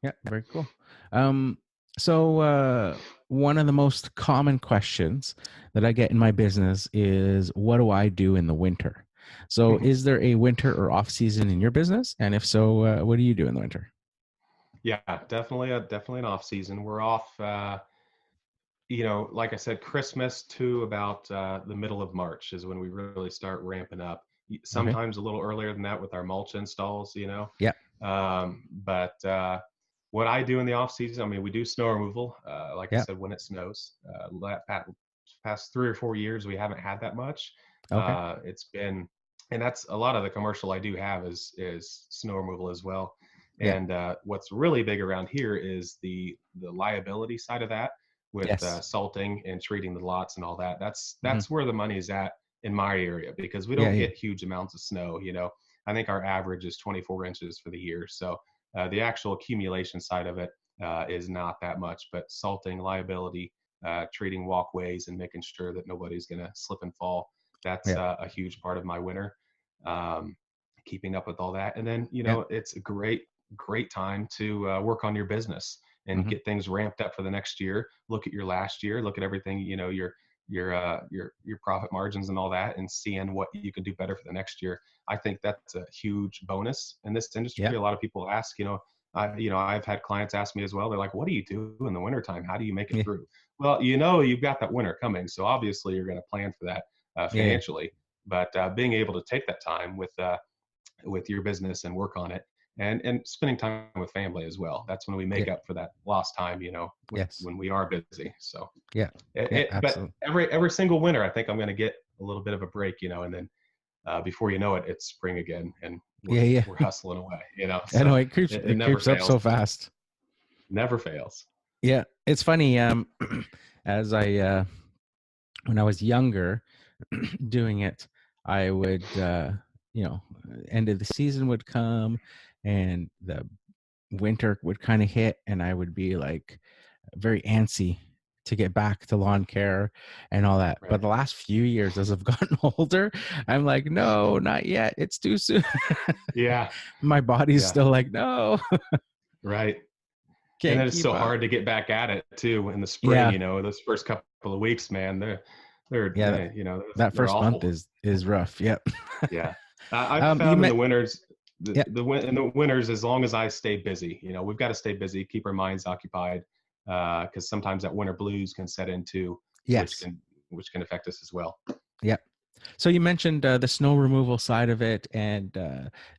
A: Yeah, very cool. Um, so one of the most common questions that I get in my business is, what do I do in the winter? So is there a winter or off season in your business? And if so, what do you do in the winter?
B: Yeah, definitely an off season. We're off. Like I said, Christmas to about the middle of March is when we really start ramping up.
A: Okay.
B: Sometimes a little earlier than that with our mulch installs.
A: Yeah.
B: But what I do in the off season, I mean, we do snow removal. Like I
A: Yeah.
B: said, when it snows, past 3 or 4 years, we haven't had that much.
A: Okay.
B: It's been, and that's a lot of the commercial I do have is snow removal as well.
A: Yeah.
B: And what's really big around here is the liability side of that, with
A: Yes.
B: salting and treating the lots and all that. That's
A: Hmm.
B: that's where the money is at in my area, because we
A: Yeah.
B: don't
A: Yeah.
B: get huge amounts of snow. I think our average is 24 inches for the year. So the actual accumulation side of it is not that much, but salting, liability, treating walkways, and making sure that nobody's going to slip and fall. That's
A: Yeah.
B: a huge part of my winter. Um, Keeping up with all that, and then
A: Yeah.
B: it's a great time to work on your business and
A: Hmm.
B: get things ramped up for the next year. Look at your last year, look at everything, your profit margins and all that, and seeing what you can do better for the next year. I think that's a huge bonus in this
A: Yeah.
B: industry. A lot of people ask, I've had clients ask me as well. They're like, "What do you do in the wintertime? How do you make it
A: Yeah.
B: through?" Well, you've got that winter coming, so obviously you're going to plan for that
A: Yeah.
B: financially. But being able to take that time with your business and work on it, and spending time with family as well. That's when we
A: Yeah.
B: make up for that lost time,
A: Yes.
B: when we are busy. So
A: Yeah. Yeah.
B: but
A: Absolutely.
B: every single winter, I think I'm going to get a little bit of a break, and then before you know it, it's spring again, and
A: Yeah.
B: we're
A: Yeah.
B: hustling away.
A: I know
B: So it
A: it
B: never
A: creeps up
B: fails,
A: so fast.
B: never fails.
A: Yeah. It's funny. As when I was younger, doing it, I would, end of the season would come and the winter would kind of hit, and I would be like very antsy to get back to lawn care and all that. But
B: Right.
A: the last few years, as I've gotten older, I'm like, no, not yet. It's too soon.
B: Yeah.
A: My body's
B: Yeah.
A: still like, no,
B: Right. And
A: can't
B: then it's
A: keep
B: so
A: up.
B: hard to get back at it too in the spring.
A: Yeah.
B: Those first couple of weeks, man,
A: Yeah. That
B: they're
A: first month
B: awful.
A: is rough. Yep.
B: Yeah. I've
A: You
B: found in
A: met,
B: the winters,
A: yeah.
B: in the winters, as long as I stay busy, we've got to stay busy, keep our minds occupied, because sometimes that winter blues can set in too, which
A: Yes.
B: can affect us as well.
A: Yep. So you mentioned the snow removal side of it, and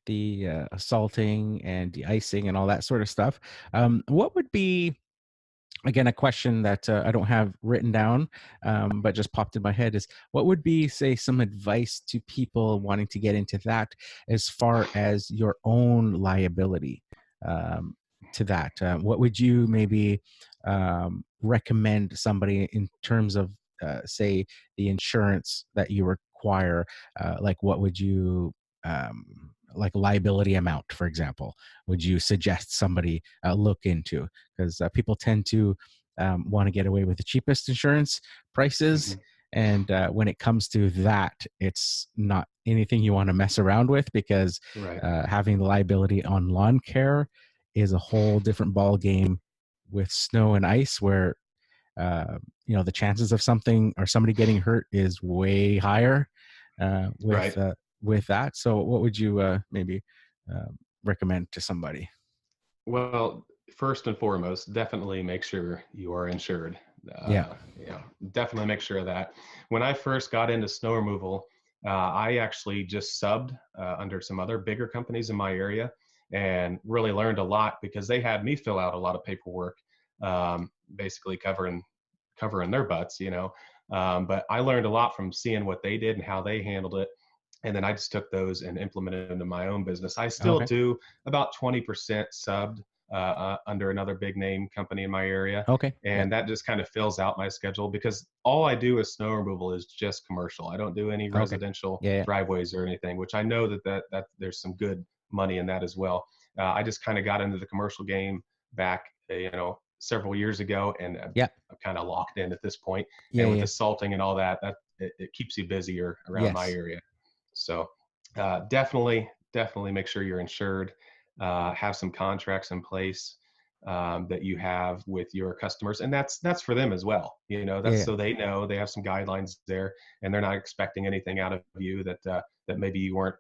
A: the salting and de-icing and all that sort of stuff. What would be, again, a question that I don't have written down, but just popped in my head, is what would be, say, some advice to people wanting to get into that, as far as your own liability um, to that? What would you maybe recommend somebody in terms of, say, the insurance that you require? Like, what would you, like liability amount, for example, would you suggest somebody look into? Because people tend to want to get away with the cheapest insurance prices.
B: Hmm.
A: And when it comes to that, it's not anything you want to mess around with, because
B: Right.
A: having the liability on lawn care is a whole different ball game with snow and ice, where the chances of something or somebody getting hurt is way higher uh, with
B: Right.
A: uh, with that. So, what would you maybe uh, recommend to somebody?
B: Well, first and foremost, definitely make sure you are insured.
A: Yeah.
B: Definitely make sure of that. When I first got into snow removal, I actually just subbed under some other bigger companies in my area, and really learned a lot, because they had me fill out a lot of paperwork, basically covering their butts. But I learned a lot from seeing what they did and how they handled it, and then I just took those and implemented them in my own business. I still
A: Okay.
B: do about 20% subbed, under another big name company in my area.
A: Okay. Yeah.
B: And that just kind of fills out my schedule because all I do with snow removal is just commercial. I don't do any
A: Okay.
B: residential
A: Yeah. Yeah.
B: driveways or anything, which I know that there's some good money in that as well. I just kind of got into the commercial game back, several years ago, and
A: Yeah.
B: I'm kind of locked in at this point.
A: Yeah.
B: And with
A: Yeah.
B: the salting and all that, it keeps you busier around my
A: Yes.
B: area. So definitely make sure you're insured. Have some contracts in place that you have with your customers, and that's for them as well.
A: Yeah.
B: That's
A: Yeah.
B: so they know they have some guidelines there, and they're not expecting anything out of you that maybe you weren't,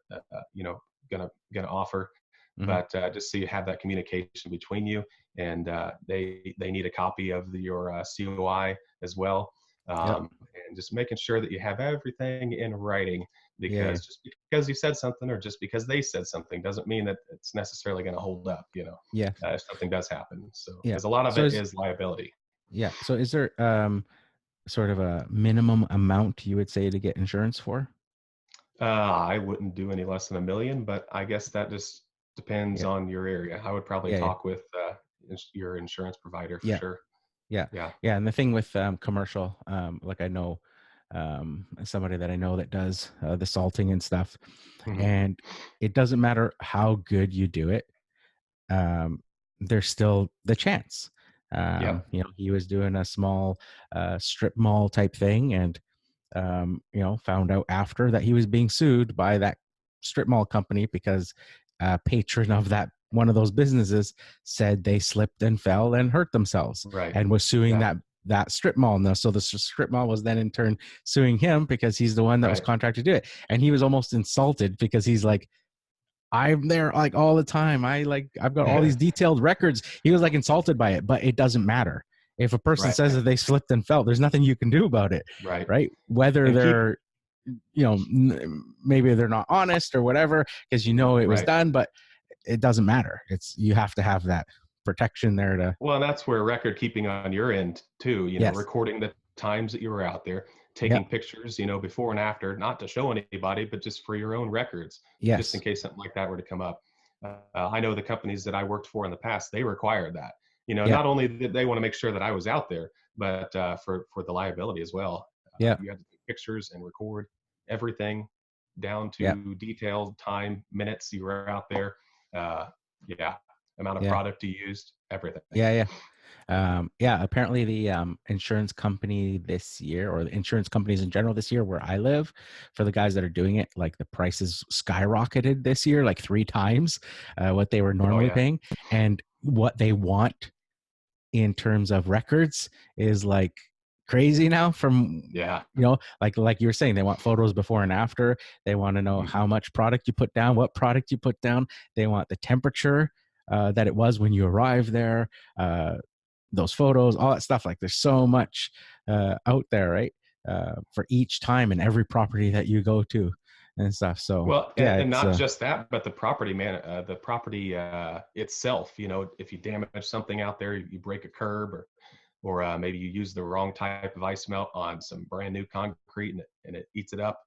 B: gonna offer.
A: Hmm.
B: But just so you have that communication between you, and they need a copy of your COI as well,
A: Yep.
B: and just making sure that you have everything in writing,
A: Yeah. Yeah.
B: because just because you said something or just because they said something doesn't mean that it's necessarily going to hold up,
A: Yeah.
B: if something does happen. So,
A: Yeah.
B: because a lot of
A: So
B: it
A: is
B: is liability.
A: yeah. So is there sort of a minimum amount you would say to get insurance for?
B: I wouldn't do any less than a million, but I guess that just depends
A: Yeah.
B: on your area. I would probably
A: Yeah. Yeah.
B: talk with your insurance provider for
A: Yeah.
B: sure.
A: Yeah.
B: Yeah.
A: Yeah. And the thing with commercial, like I know somebody that I know that does the salting and stuff,
B: Hmm.
A: and it doesn't matter how good you do it, um, there's still the chance.
B: Yep.
A: He was doing a small strip mall type thing, and found out after that he was being sued by that strip mall company because a patron of that one of those businesses said they slipped and fell and hurt themselves,
B: Right.
A: and was suing
B: Exactly.
A: that strip mall. Now, so the strip mall was then in turn suing him because he's the one that was
B: Right.
A: contracted to do it, and he was almost insulted because he's like, I'm there like all the time. I've got all these detailed records. He was like insulted by it, but it doesn't matter. If a person
B: Right.
A: says that they slipped and fell, there's nothing you can do about it,
B: Right.
A: right? Whether
B: And keep
A: they're, maybe they're not honest or whatever, because it was
B: right.
A: done, but it doesn't matter. You have to have that protection there to,
B: Well, and that's where record keeping on your end too,
A: yes.
B: recording the times that you were out there,
A: Yep.
B: taking pictures, before and after, not to show anybody, but just for your own records, just in
A: Yes.
B: case something like that were to come up. I know the companies that I worked for in the past, they required that.
A: Yep.
B: Not only did they want to make sure that I was out there, but for the liability as well.
A: Yep.
B: You had to take pictures and record everything down
A: Yep.
B: to detailed time, minutes you were out there. Uh, yeah, amount of
A: Yeah.
B: product you used, everything.
A: Yeah. Yeah. Yeah, apparently the insurance company this year, or the insurance companies in general this year where I live, for the guys that are doing it, like the prices skyrocketed this year, like 3 times what they were
B: Oh
A: normally
B: yeah.
A: paying. And what they want in terms of records is like crazy now from,
B: Yeah.
A: like you were saying, they want photos before and after. They want to know
B: Mhm.
A: how much product you put down, what product you put down. They want the temperature that it was when you arrived there, those photos, all that stuff. Like there's so much out there, right? For each time and every property that you go to and stuff. So
B: Well,
A: yeah,
B: and
A: it's
B: not just that, but the property the property itself. If you damage something out there, you break a curb, or maybe you use the wrong type of ice melt on some brand new concrete, and it eats it up.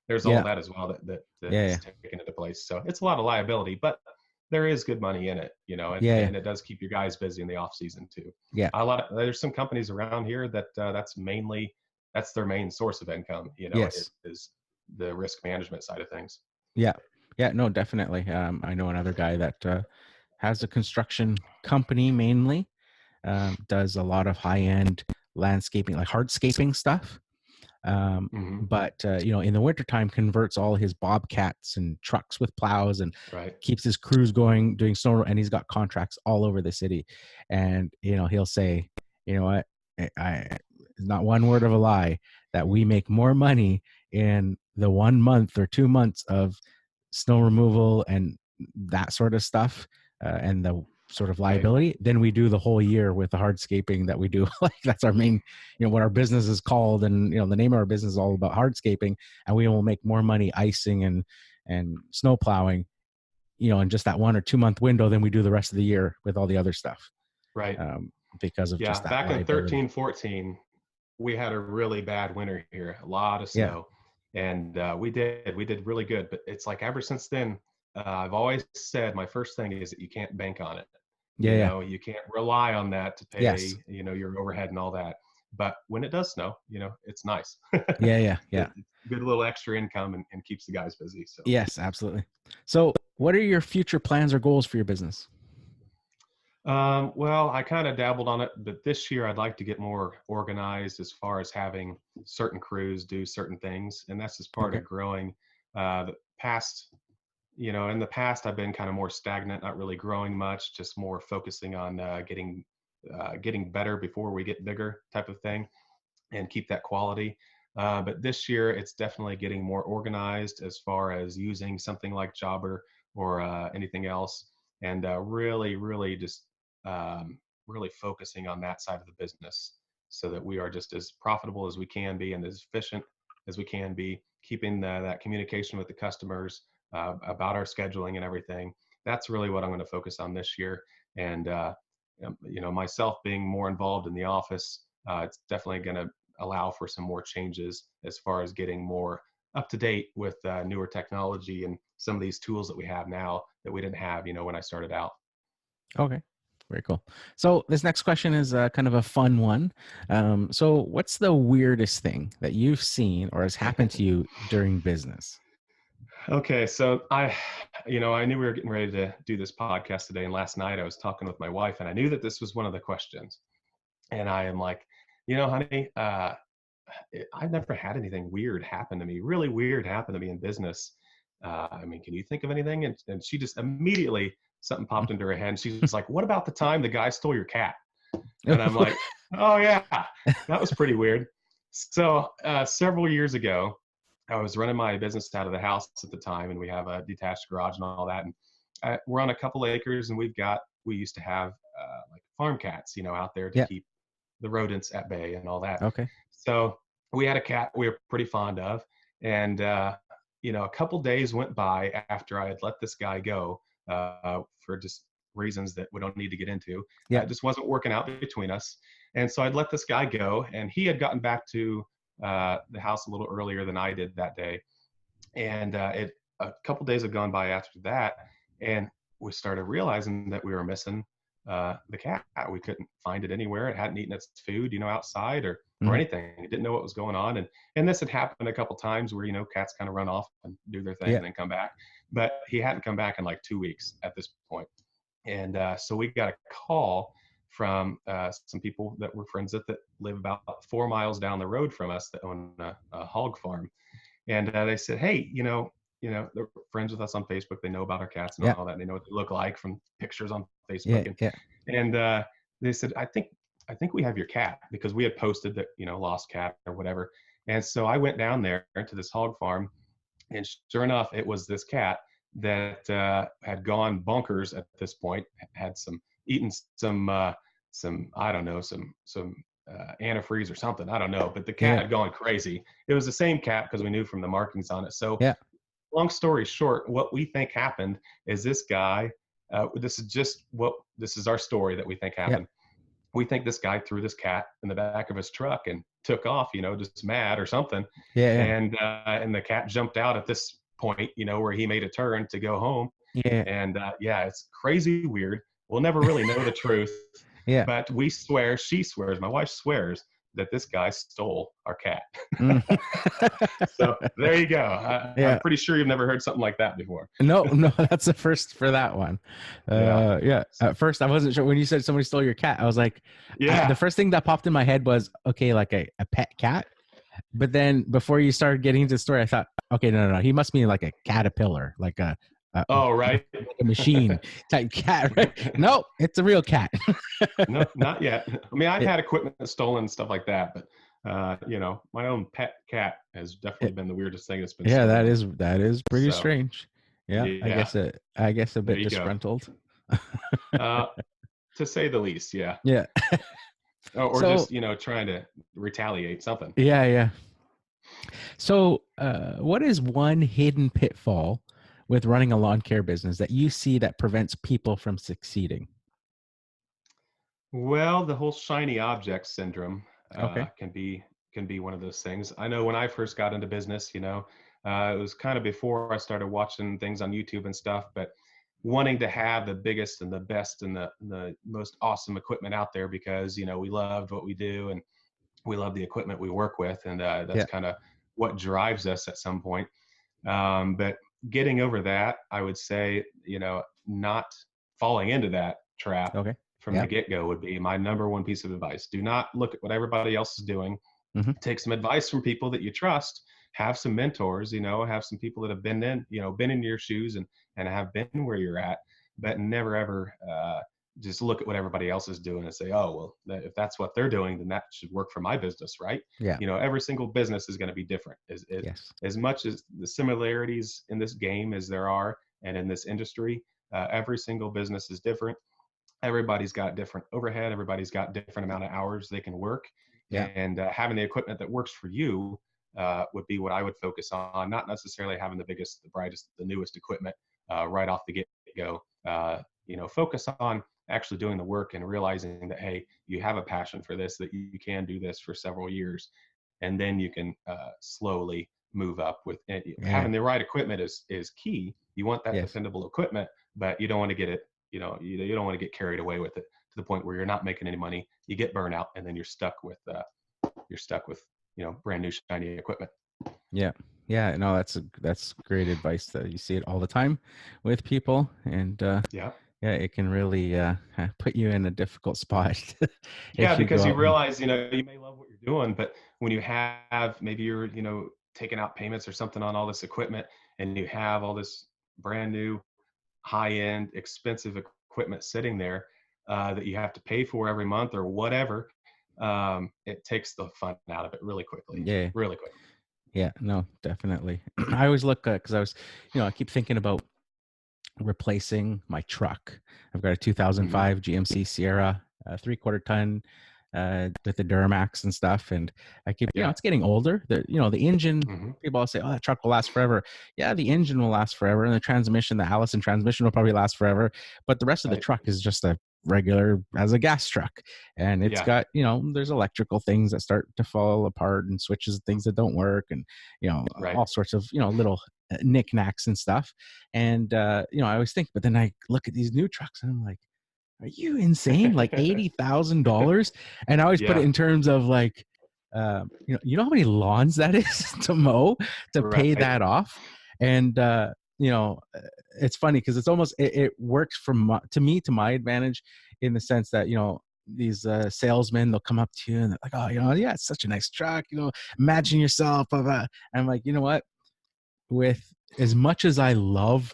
B: There's all
A: yeah,
B: that as well
A: yeah,
B: that's taken into place. So it's a lot of liability, but there is good money in it.
A: yeah, yeah,
B: And it does keep your guys busy in the off season too.
A: yeah,
B: There's some companies around here that that's their main source of income.
A: yes,
B: Is the risk management side of things.
A: yeah, yeah. No, definitely. I know another guy that has a construction company mainly, does a lot of high end landscaping, like hardscaping stuff. um,
B: Hmm.
A: but in the wintertime converts all his bobcats and trucks with plows and
B: Right.
A: keeps his crews going doing snow, and he's got contracts all over the city. And he'll say, you know what, not one word of a lie, that we make more money in the 1 month or 2 months of snow removal and that sort of stuff, and the sort of
B: Right.
A: liability, than we do the whole year with the hardscaping that we do. Like that's our main, what our business is called, and the name of our business is all about hardscaping, and we will make more money icing and snow plowing, in just that 1 or 2 month window than we do the rest of the year with all the other stuff,
B: Right.
A: um, because of
B: Yeah.
A: just that
B: Back in
A: liability.
B: 13, 14, we had a really bad winter here, a lot of
A: Yeah.
B: snow, and we did really good. But it's like ever since then, I've always said my first thing is that you can't bank on it.
A: Yeah. Yeah.
B: You can't rely on that to
A: Yes.
B: pay, your overhead and all that. But when it does snow, it's nice.
A: Yeah. Yeah. Yeah.
B: It's good little extra income and keeps the guys busy. So,
A: Yes, absolutely. So, what are your future plans or goals for your business?
B: well, I kind of dabbled on it, but this year I'd like to get more organized as far as having certain crews do certain things. And that's just part
A: Okay.
B: of growing. The past, in the past, I've been kind of more stagnant, not really growing much, just more focusing on getting better before we get bigger type of thing and keep that quality. But this year, it's definitely getting more organized as far as using something like Jobber or anything else, and really just really focusing on that side of the business so that we are just as profitable as we can be and as efficient as we can be, keeping that communication with the customers about our scheduling and everything. That's really what I'm going to focus on this year. And myself being more involved in the office, it's definitely going to allow for some more changes as far as getting more up to date with newer technology and some of these tools that we have now that we didn't have, when I started out.
A: Okay. Very cool. So this next question is kind of a fun one. So what's the weirdest thing that you've seen or has happened to you during business?
B: Okay, so I knew we were getting ready to do this podcast today, and last night I was talking with my wife, and I knew that this was one of the questions, and I am like, honey, I've never had anything weird happen to me, really weird happen to me in business. I mean, can you think of anything? And she just immediately something popped into her head, and she's like, "What about the time the guy stole your cat?" And I'm like, "Oh yeah, that was pretty weird." So several years ago, I was running my business out of the house at the time, and we have a detached garage and all that. And we're on a couple acres, and we used to have like farm cats, out there to
A: Yeah.
B: keep the rodents at bay and all that.
A: Okay.
B: So we had a cat we were pretty fond of, and a couple days went by after I had let this guy go for just reasons that we don't need to get into.
A: Yeah.
B: It just wasn't working out between us, and so I'd let this guy go, and he had gotten back to the house a little earlier than I did that day, and a couple days had gone by after that, and we started realizing that we were missing the cat. We couldn't find it anywhere. It hadn't eaten its food, outside or
A: Hmm.
B: anything. It didn't know what was going on, and this had happened a couple times where cats kind of run off and do their thing
A: Yeah.
B: and then come back. But he hadn't come back in like 2 weeks at this point, and so we got a call from some people that were friends that live about 4 miles down the road from us that own a hog farm, and they said, "Hey, they're friends with us on Facebook. They know about our cats and
A: Yeah.
B: all that. They know what they look like from pictures on
A: Yeah.
B: Facebook." And
A: Yeah.
B: and they said, "I think we have your cat," because we had posted that lost cat or whatever. And so I went down there to this hog farm, and sure enough, it was this cat that had gone bonkers at this point, had eaten some I don't know some antifreeze or something, I don't know, but the cat
A: Yeah.
B: had gone crazy. It was the same cat because we knew from the markings on it. So
A: Yeah.
B: long story short, what we think happened is this guy. This is our story that we think
A: Yeah.
B: happened. We think this guy threw this cat in the back of his truck and took off, just mad or something.
A: Yeah.
B: And the cat jumped out at this point, where he made a turn to go home.
A: Yeah.
B: And yeah, it's crazy weird. We'll never really know the truth,
A: Yeah.
B: but she swears, my wife swears that this guy stole our cat.
A: Mm.
B: So there you go. I'm
A: Yeah.
B: pretty sure you've never heard something like that before.
A: No, no, that's the first for that one.
B: Yeah.
A: Yeah. At first, I wasn't sure when you said somebody stole your cat. I was like, the
B: Yeah.
A: first thing that popped in my head was, okay, like a pet cat. But then before you started getting into the story, I thought, okay, no. He must mean like a caterpillar, like
B: Oh, right.
A: like a machine type cat, right? No, it's a real cat.
B: No, not yet. I mean, I've
A: Yeah.
B: had equipment stolen and stuff like that, but my own pet cat has definitely been the weirdest thing that's been
A: Yeah,
B: stolen.
A: that is pretty
B: So
A: strange. Yeah,
B: yeah,
A: I guess a
B: there
A: bit
B: you go.
A: disgruntled.
B: Uh, to say the least, yeah.
A: Yeah.
B: Or
A: So
B: just trying to retaliate something.
A: yeah. So what is one hidden pitfall with running a lawn care business that you see that prevents people from succeeding?
B: Well, the whole shiny object syndrome
A: Okay.
B: can be one of those things. I know when I first got into business, it was kind of before I started watching things on YouTube and stuff. But wanting to have the biggest and the best and the most awesome equipment out there because, we loved what we do and we love the equipment we work with. And that's
A: Yeah.
B: kind of what drives us at some point. But getting over that, I would say, not falling into that trap
A: Okay.
B: from
A: Yeah.
B: the get-go would be my number one piece of advice. Do not look at what everybody else is doing.
A: Hmm.
B: Take some advice from people that you trust. Have some mentors, have some people that have been in your shoes and have been where you're at, but never ever just look at what everybody else is doing and say, oh, well, if that's what they're doing, then that should work for my business, right?
A: Yeah.
B: Every single business is going to be different.
A: Yes.
B: As much as the similarities in this game as there are, and in this industry, every single business is different. Everybody's got different overhead. Everybody's got different amount of hours they can work,
A: Yeah.
B: and having the equipment that works for you would be what I would focus on. Not necessarily having the biggest, the brightest, the newest equipment right off the get go. Focus on actually doing the work and realizing that, hey, you have a passion for this, that you can do this for several years, and then you can slowly move up with it.
A: Yeah.
B: Having the right equipment is key. You want that
A: Yes.
B: dependable equipment, but you don't want to get it, you don't want to get carried away with it to the point where you're not making any money. You get burnout, and then you're stuck with brand new shiny equipment.
A: Yeah. Yeah. No, that's great advice. That you see it all the time with people, and
B: Yeah.
A: yeah, it can really put you in a difficult spot
B: Yeah,
A: if you go
B: because you
A: out and
B: realize, you may love what you're doing, but when you have, maybe you're, taking out payments or something on all this equipment, and you have all this brand new high-end expensive equipment sitting there that you have to pay for every month or whatever, it takes the fun out of it really quickly,
A: yeah.
B: really quick.
A: Yeah, no, definitely. I always look because I keep thinking about replacing my truck. I've got a
B: Hmm.
A: 2005 GMC Sierra, 3/4 ton, with the Duramax and stuff. And I keep,
B: Yeah.
A: it's getting older. The engine,
B: Hmm.
A: people all say, oh, that truck will last forever. Yeah, the engine will last forever. And the transmission, the Allison transmission will probably last forever. But the rest of the
B: Right.
A: truck is just a regular as a gas truck. And it's
B: Yeah.
A: got, there's electrical things that start to fall apart and switches and things that don't work. And,
B: Right.
A: all sorts of, little knickknacks and stuff. And I always think, but then I look at these new trucks and I'm like, are you insane? Like $80,000? And I always put it
B: Yeah.
A: in terms of like, you know how many lawns that is to mow to pay
B: Right.
A: that off. And you know, uh, it's funny because it's almost it works to my advantage in the sense that these salesmen, they'll come up to you and they're like, oh, yeah, it's such a nice truck. Imagine yourself. And I'm like, you know what? With as much as I love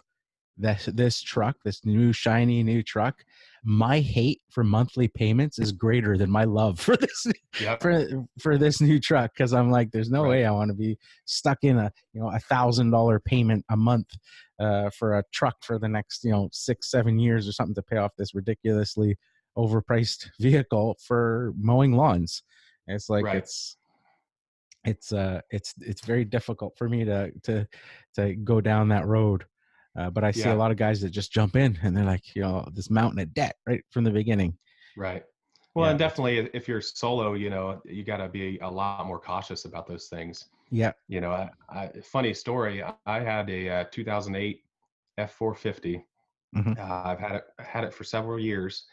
A: this truck, this new shiny new truck, my hate for monthly payments is greater than my love for this
B: Yep.
A: for this new truck, because I'm like, there's no
B: Right.
A: way I want to be stuck in $1,000 payment a month for a truck for the next 6-7 years or something to pay off this ridiculously overpriced vehicle for mowing lawns. It's like
B: Right.
A: it's very difficult for me to go down that road. But I see a
B: Yeah.
A: lot of guys that just jump in and they're like, this mountain of debt right from the beginning.
B: Right. Well,
A: Yeah,
B: and
A: that's
B: definitely if you're solo, you got to be a lot more cautious about those things.
A: yeah.
B: Funny story. I had a 2008 F450.
A: Hmm.
B: I've had it for several years,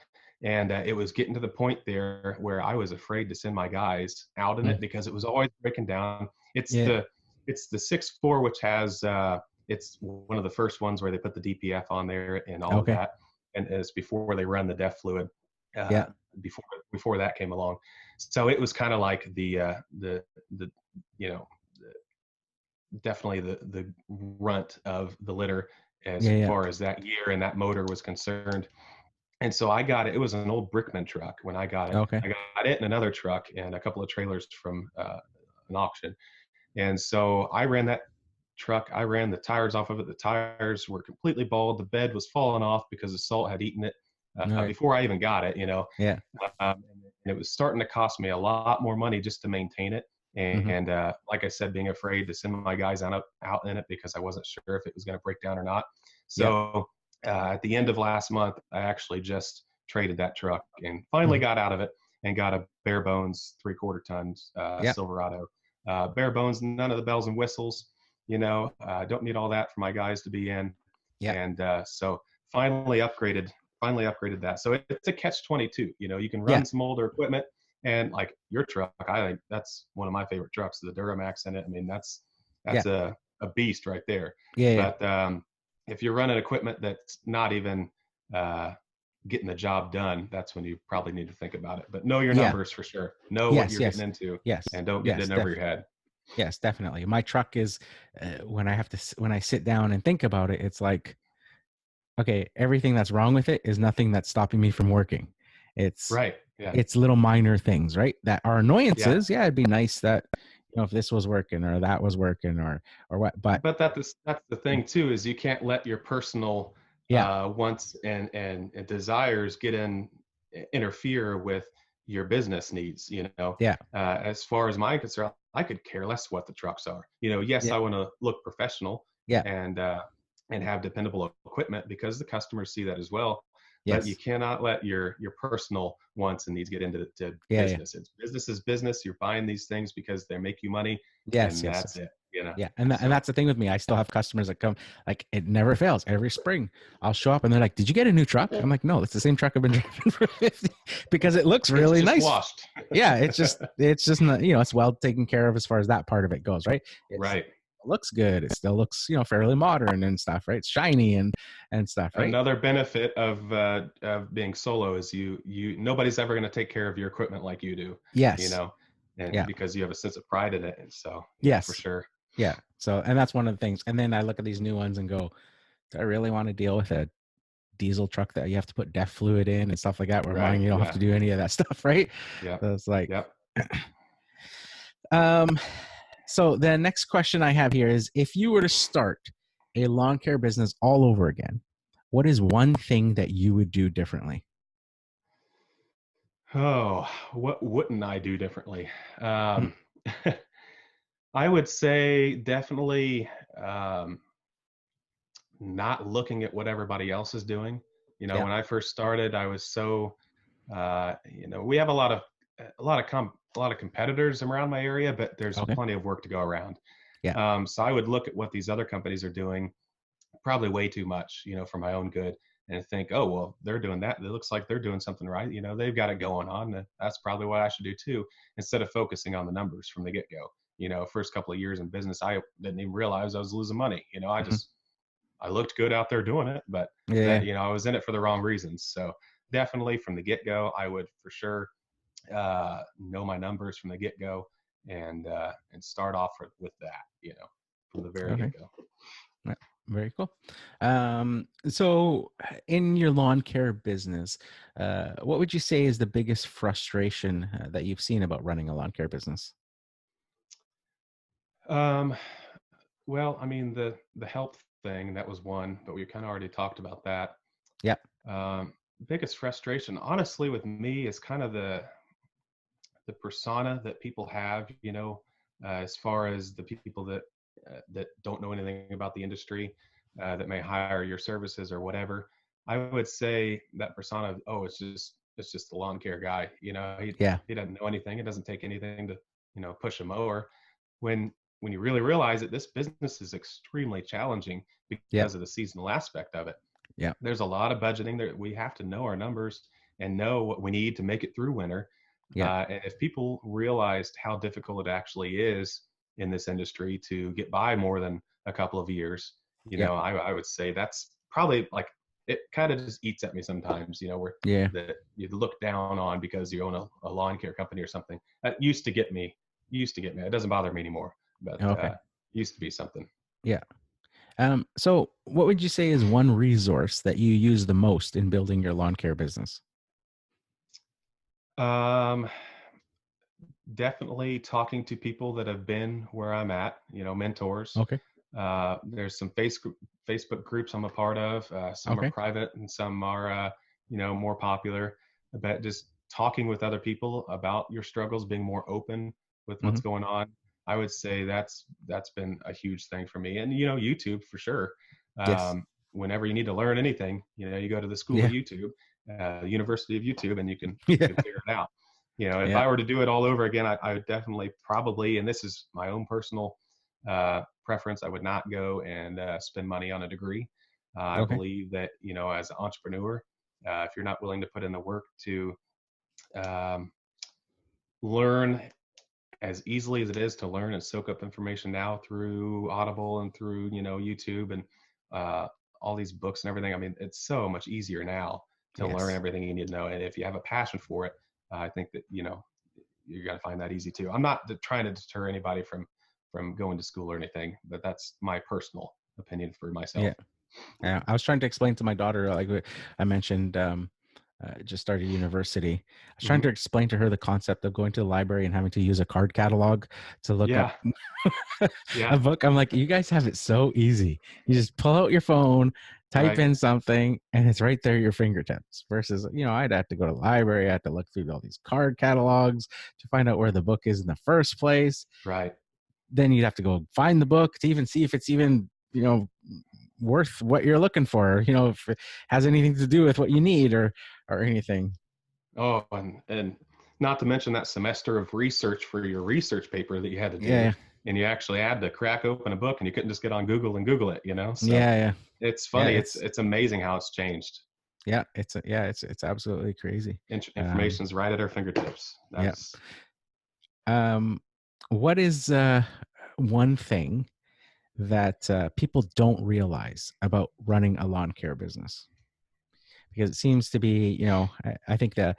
B: and it was getting to the point there where I was afraid to send my guys out in
A: Mm.
B: it because it was always breaking down. It's
A: Yeah.
B: the 6.4, which has it's one of the first ones where they put the DPF on there and all of
A: Okay.
B: that, and it's before they run the DEF fluid.
A: Yeah.
B: Uh, before that came along, so it was kind of like the you know definitely the runt of the litter as
A: Yeah. Yeah.
B: far as that year and that motor was concerned. And so I got it. It was an old Brickman truck when I got it.
A: Okay.
B: I got it and another truck and a couple of trailers from an auction. And so I ran that truck. I ran the tires off of it. The tires were completely bald. The bed was falling off because the salt had eaten it
A: Okay.
B: before I even got it.
A: Yeah.
B: And it was starting to cost me a lot more money just to maintain it.
A: Hmm.
B: And like I said, being afraid to send my guys out in it because I wasn't sure if it was going to break down or not.
A: Yeah.
B: So at the end of last month, I actually just traded that truck and finally
A: Hmm.
B: got out of it and got a bare bones 3/4 tons
A: Yeah.
B: Silverado. Bare bones, none of the bells and whistles. Don't need all that for my guys to be in.
A: Yeah.
B: And so finally upgraded that. So it's a catch 22. You know, you can
A: Yeah.
B: run some older equipment, and like your truck, I think that's one of my favorite trucks, the Duramax in it. I mean,
A: Yeah.
B: that's a beast right there.
A: Yeah. Yeah.
B: But if you're running equipment that's not even getting the job done, that's when you probably need to think about it. But know your
A: Yeah.
B: numbers for sure. Know what
A: Yes.
B: you're getting
A: Yes.
B: into,
A: Yes.
B: and don't get
A: Yes.
B: in over your head.
A: Yes, definitely. My truck is when I have to when I sit down and think about it, it's like, okay, everything that's wrong with it is nothing that's stopping me from working. It's
B: Right. Yeah.
A: it's little minor things, right? That are
B: Yeah.
A: annoyances. Yeah, it'd be nice that if this was working or that was working or what. But
B: But that's the thing too, is you can't let your personal
A: yeah,
B: wants and desires interfere with your business needs. You know,
A: yeah,
B: as far as my concern, I could care less what the trucks are. You know, yes,
A: yeah,
B: I want to look professional
A: yeah,
B: and uh, and have dependable equipment because the customers see that as well. But you
A: yes,
B: cannot let your personal wants and needs get into
A: yeah, yeah,
B: business. It's business is business. You're buying these things because they make you money,
A: yes,
B: and
A: yes,
B: that's
A: yes.
B: it. You know,
A: Yeah, and
B: so.
A: that's the thing with me. I still have customers that come, like it never fails. Every spring, I'll show up and they're like, "Did you get a new truck?" I'm like, "No, it's the same truck I've been driving for 50," because it looks
B: It's
A: really
B: just
A: nice.
B: washed.
A: Yeah, it's just not, it's well taken care of as far as that part of it goes, right?
B: Right.
A: It looks good. It still looks, fairly modern and stuff, right? It's shiny and stuff, right?
B: Another benefit of being solo is nobody's ever going to take care of your equipment like you do, you
A: Yes.
B: know, and
A: Yeah.
B: because you have a sense of pride in it. And so, yeah, for
A: Yes.
B: sure.
A: Yeah. So, and that's one of the things. And then I look at these new ones and go, do I really want to deal with a diesel truck that you have to put DEF fluid in and stuff like that? Where
B: Right.
A: mine, you don't have
B: Yeah.
A: to do any of that stuff, right?
B: Yep.
A: So it's like,
B: Yep.
A: um, so the next question I have here is, if you were to start a lawn care business all over again, what is one thing that you would do differently?
B: Oh, what wouldn't I do differently?
A: Mm,
B: Um, I would say definitely um, not looking at what everybody else is doing. You know,
A: yeah.
B: when I first started, I was so we have a lot of competitors around my area, but there's
A: Okay.
B: plenty of work to go around.
A: Yeah.
B: So I would look at what these other companies are doing, probably way too much, for my own good, and think, oh well, they're doing that. It looks like they're doing something right. You know, they've got it going on. That's probably what I should do too, instead of focusing on the numbers from the get go. You know, first couple of years in business, I didn't even realize I was losing money. You know,
A: Mhm.
B: I looked good out there doing it, but
A: Yeah.
B: I was in it for the wrong reasons. So definitely from the get go, I would for sure know my numbers from the get go and start off with that, from the very
A: Okay.
B: get go.
A: Yeah, very cool. So in your lawn care business, what would you say is the biggest frustration that you've seen about running a lawn care business?
B: Um, well, I mean the help thing, that was one, but we kind of already talked about that.
A: Yeah.
B: Um, Biggest frustration, honestly, with me is kind of the persona that people have, as far as the people that don't know anything about the industry, that may hire your services or whatever. I would say that persona, oh, it's just the lawn care guy.
A: Yeah.
B: He doesn't know anything. It doesn't take anything to push a mower. When when you really realize that this business is extremely challenging
A: Yeah.
B: because of the seasonal aspect of it.
A: Yeah.
B: There's a lot of budgeting there. We have to know our numbers and know what we need to make it through winter.
A: Yeah.
B: And if people realized how difficult it actually is in this industry to get by more than a couple of years,
A: Yeah.
B: I would say that's probably like, it kind of just eats at me sometimes, where
A: Yeah.
B: that you look down on because you own a lawn care company or something. That used to get me. Used to get me. It doesn't bother me anymore, but
A: Okay.
B: used to be something.
A: Yeah. So what would you say is one resource that you use the most in building your lawn care business?
B: Um, Definitely talking to people that have been where I'm at, mentors.
A: Okay.
B: There's some Facebook groups I'm a part of. Some are
A: Okay.
B: private and some are, more popular. But just talking with other people about your struggles, being more open with what's
A: Hmm.
B: going on, I would say that's been a huge thing for me. And YouTube for sure.
A: Yes.
B: Whenever you need to learn anything, you go to the school of
A: Yeah.
B: YouTube, University of YouTube, and you
A: Yeah.
B: can figure it out. If
A: Yeah.
B: I were to do it all over again, I would definitely probably, and this is my own personal preference, I would not go and spend money on a degree. I
A: Okay.
B: believe that, as an entrepreneur, if you're not willing to put in the work to um, learn as easily as it is to learn and soak up information now through Audible and through, YouTube and uh, all these books and everything. I mean, it's so much easier now to learn
A: Yes.
B: everything you need to know. And if you have a passion for it, I think that, you're going to find that easy too. I'm not trying to deter anybody from going to school or anything, but that's my personal opinion for
A: Yeah.
B: myself.
A: Yeah. I was trying to explain to my daughter, like I mentioned, just started university. I was trying
B: Hmm.
A: to explain to her the concept of going to the library and having to use a card catalog to look up
B: Yeah. Yeah.
A: a book. I'm like, you guys have it so easy. You just pull out your phone, type
B: Right.
A: in something, and it's right there at your fingertips. Versus, I'd have to go to the library. I had to look through all these card catalogs to find out where the book is in the first place.
B: Right.
A: Then you'd have to go find the book to even see if it's even, worth what you're looking for, if it has anything to do with what you need or anything.
B: Oh, and not to mention that semester of research for your research paper that you had to do,
A: Yeah.
B: and you actually had to crack open a book, and you couldn't just get on Google and Google it. So
A: Yeah. Yeah.
B: it's
A: Yeah.
B: funny. It's amazing how it's changed.
A: It's absolutely crazy.
B: Information's right at our fingertips.
A: Yeah.
B: That's
A: What is one thing that people don't realize about running a lawn care business? Because it seems to be, I think the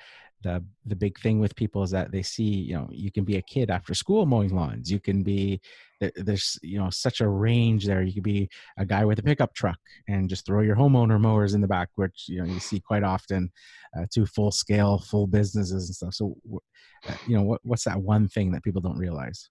A: big thing with people is that they see, you can be a kid after school mowing lawns. You can be there's such a range there. You could be a guy with a pickup truck and just throw your homeowner mowers in the back, which you see quite often, to full businesses and stuff. So what's that one thing that people don't realize?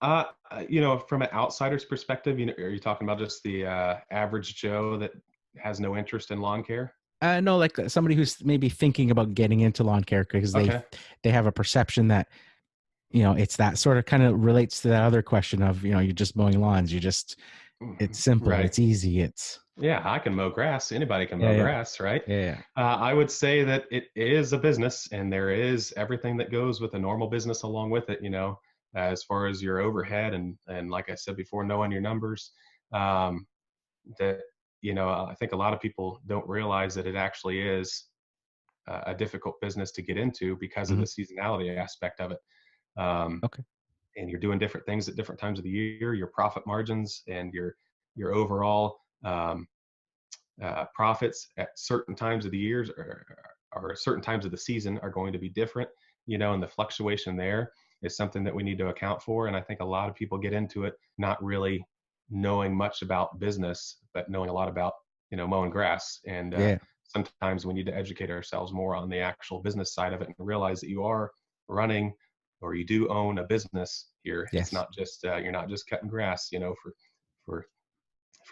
B: from an outsider's perspective, are you talking about just the average Joe that has no interest in lawn care?
A: No, like somebody who's maybe thinking about getting into lawn care because
B: Okay.
A: they have a perception that it's that sort of kind of relates to that other question of you're just mowing lawns. It's simple,
B: Right.
A: it's easy, it's
B: Yeah, I can mow grass. Anybody can
A: yeah,
B: mow
A: yeah,
B: grass, right?
A: yeah,
B: I would say that it is a business, and there is everything that goes with a normal business along with it. As far as your overhead and like I said before, knowing your numbers. That I think a lot of people don't realize that it actually is a difficult business to get into because of
A: hmm
B: the seasonality aspect of it. Um,
A: okay,
B: and you're doing different things at different times of the year. Your profit margins and your overall profits at certain times of the years or certain times of the season are going to be different. And the fluctuation there is something that we need to account for. And I think a lot of people get into it not really knowing much about business, but knowing a lot about mowing grass. And
A: yeah,
B: sometimes we need to educate ourselves more on the actual business side of it and realize that you are running or you do own a business here. It's
A: yes,
B: not just you're not just cutting grass, for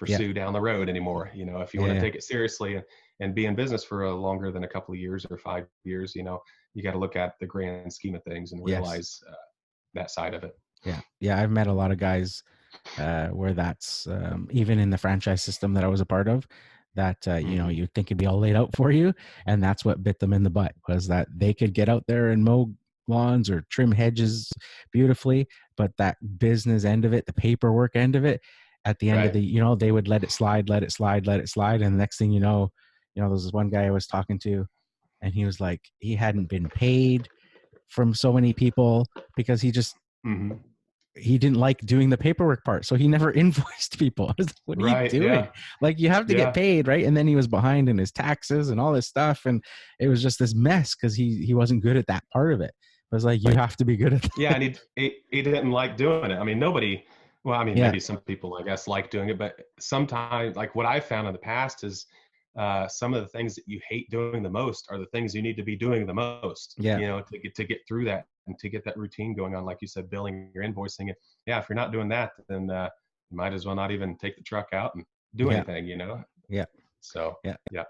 A: yeah,
B: pursue down the road anymore. If you want to
A: yeah,
B: take it seriously and be in business for a longer than a couple of years or 5 years, you got to look at the grand scheme of things and
A: yes,
B: realize that side of it.
A: yeah. I've met a lot of guys where that's even in the franchise system that I was a part of, that
B: Hmm.
A: you'd think it'd be all laid out for you, and that's what bit them in the butt, was that they could get out there and mow lawns or trim hedges beautifully, but that business end of it, the paperwork end of it, at the end of
B: Right.
A: the, they would let it slide, and the next thing there was this one guy I was talking to, and he was like, he hadn't been paid from so many people because
B: Hmm.
A: he didn't like doing the paperwork part. So he never invoiced people. I was like, what are you
B: Right.
A: doing?
B: Yeah.
A: Like, you have to get
B: Yeah.
A: paid, right? And then he was behind in his taxes and all this stuff. And it was just this mess because he wasn't good at that part of it. I was like, you have to be good at
B: Yeah.
A: that.
B: And he didn't like doing it. I mean, nobody, well, I mean,
A: Yeah.
B: maybe some people, I guess, like doing it, but sometimes, like what I've found in the past is some of the things that you hate doing the most are the things you need to be doing the most,
A: Yeah.
B: to get through that and to get that routine going on. Like you said, billing, your invoicing it. Yeah. If you're not doing that, then you might as well not even take the truck out and do
A: Yeah.
B: anything.
A: Yeah.
B: So,
A: Yeah.
B: yeah.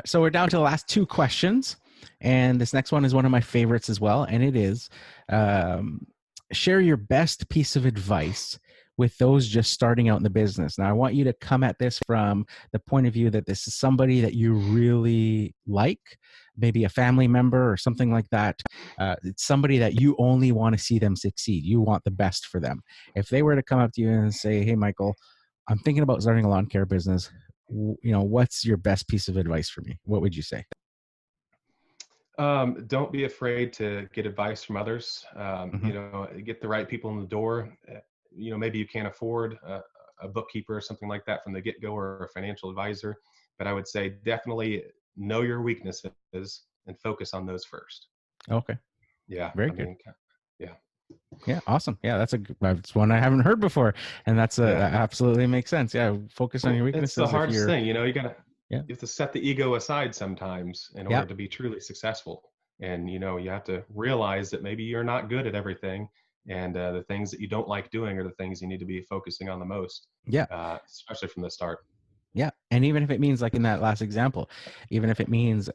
A: So we're down to the last two questions. And this next one is one of my favorites as well. And it is, um, share your best piece of advice with those just starting out in the business. Now, I want you to come at this from the point of view that this is somebody that you really like, maybe a family member or something like that. It's somebody that you only want to see them succeed. You want the best for them. If they were to come up to you and say, hey, Michael, I'm thinking about starting a lawn care business. what's your best piece of advice for me? What would you say?
B: Don't be afraid to get advice from others.
A: Hmm.
B: Get the right people in the door. Maybe you can't afford a bookkeeper or something like that from the get-go, or a financial advisor, but I would say definitely know your weaknesses and focus on those first.
A: Okay.
B: Yeah,
A: Very
B: I
A: good.
B: mean, yeah,
A: Yeah. Awesome. Yeah. That's one I haven't heard before. And
B: yeah.
A: that absolutely makes sense. Yeah. Focus on your
B: Well, it's the
A: weaknesses if
B: hardest
A: you're,
B: thing.
A: yeah.
B: You have to set the ego aside sometimes in
A: Yeah.
B: order to be truly successful. And you have to realize that maybe you're not good at everything, and the things that you don't like doing are the things you need to be focusing on the most,
A: Yeah.
B: especially from the start.
A: Yeah. And even if it means, like in that last example, even if it means,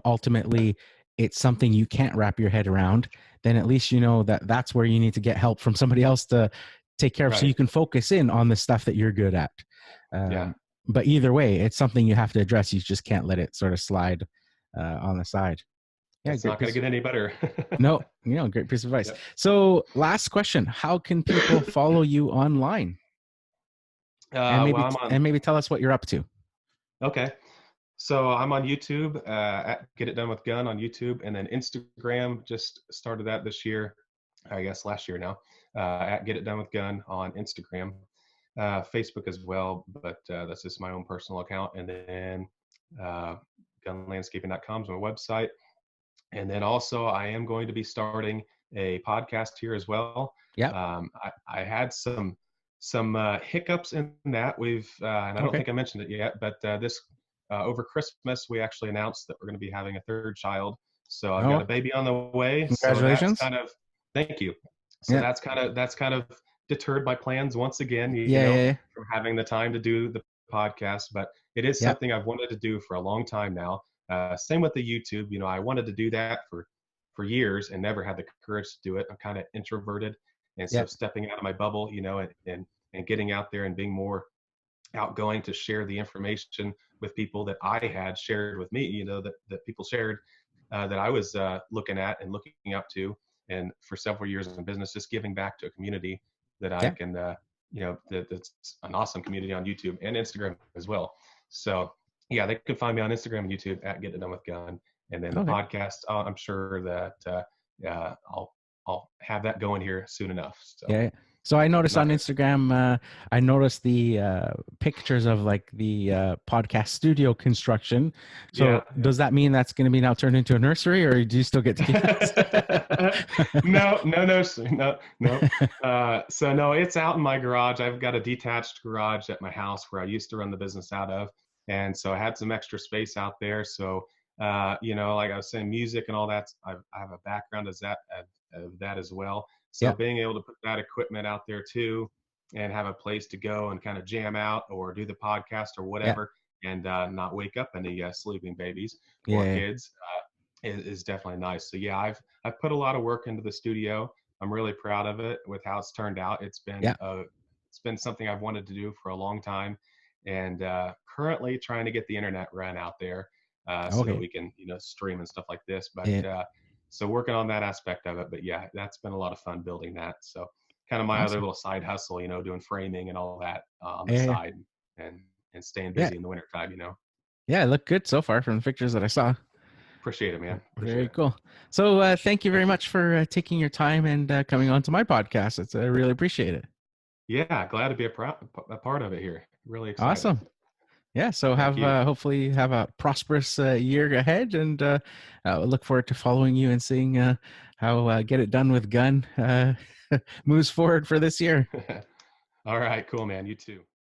A: ultimately it's something you can't wrap your head around, then at least you know that that's where you need to get help from somebody else to take care of, so you
B: Right.
A: can focus in on the stuff that you're good at.
B: Yeah.
A: But either way, it's something you have to address. You just can't let it sort of slide on the side. Yeah.
B: It's
A: Great
B: not going
A: piece.
B: to get any better.
A: No, great piece of advice.
B: Yep.
A: So last question, how can people follow you online? And
B: Well, I'm on.
A: maybe tell us what you're up to.
B: Okay. So I'm on YouTube, at Get It Done with Gunn on YouTube, and then Instagram. Just started that this year, I guess last year now. At Get It Done with Gunn on Instagram, Facebook as well, but that's just my own personal account. And then uh, gunlandscaping.com is my website. And then also, I am going to be starting a podcast here as well.
A: Yeah.
B: I had some hiccups in that. And I don't
A: Okay.
B: think I mentioned it yet, but this over Christmas we actually announced that we're going to be having a third child. So I've got
A: Oh,
B: a baby on the way. So that's
A: congratulations.
B: kind of, thank you. So
A: Yeah.
B: that's kind of deterred my plans once again.
A: Yeah. Yeah.
B: From having the time to do the podcast, but it is
A: Yeah.
B: something I've wanted to do for a long time now. Same with the YouTube. I wanted to do that for years and never had the courage to do it. I'm kind of introverted, and
A: Yeah.
B: so stepping out of my bubble, and getting out there and being more outgoing to share the information with people that I had shared with me, that people shared, that I was looking at and looking up to, and for several years in business, just giving back to a community that I
A: Yeah.
B: can, that's an awesome community on YouTube and Instagram as well. So yeah, they can find me on Instagram and YouTube at Get It Done with Gunn, and then the
A: Okay.
B: podcast. I'm sure that I'll have that going here soon enough. So
A: Yeah. So I noticed
B: not
A: on
B: gonna.
A: Instagram, I noticed the pictures of like the podcast studio construction.
B: Yeah,
A: So
B: yeah.
A: does that mean that's going to be now turned into a nursery, or do you still get to keep
B: No, no, no, no, no. So no, it's out in my garage. I've got a detached garage at my house where I used to run the business out of, and so I had some extra space out there. So like I was saying, music and all that. I have a background of that as well. So
A: Yeah.
B: being able to put that equipment out there too, and have a place to go and kind of jam out or do the podcast or
A: Yeah.
B: whatever, and not wake up any sleeping babies or
A: Yeah.
B: kids, is definitely nice. So yeah, I've put a lot of work into the studio. I'm really proud of it with how it's turned out.
A: Yeah.
B: It's been something I've wanted to do for a long time, and currently trying to get the internet run out there, so that
A: Okay.
B: we can stream and stuff like this. But
A: Yeah.
B: so working on that aspect of it. But yeah, that's been a lot of fun building that. So kind of my other
A: Awesome.
B: little side hustle, doing framing and all that on the
A: Yeah. Yeah.
B: side, and staying
A: Yeah.
B: busy in the wintertime.
A: Yeah. It looked good so far from the pictures that I saw.
B: Appreciate it, man. Appreciate
A: Very
B: it.
A: cool. So thank you very
B: Thank you.
A: much for taking your time and coming on to my podcast. I really appreciate it.
B: Yeah, glad to be a part of it here. Really excited.
A: Awesome. Yeah. So
B: Thank you.
A: hopefully have a prosperous year ahead, and look forward to following you and seeing how Get It Done with Gunn moves forward for this year.
B: All right, cool, man. You too.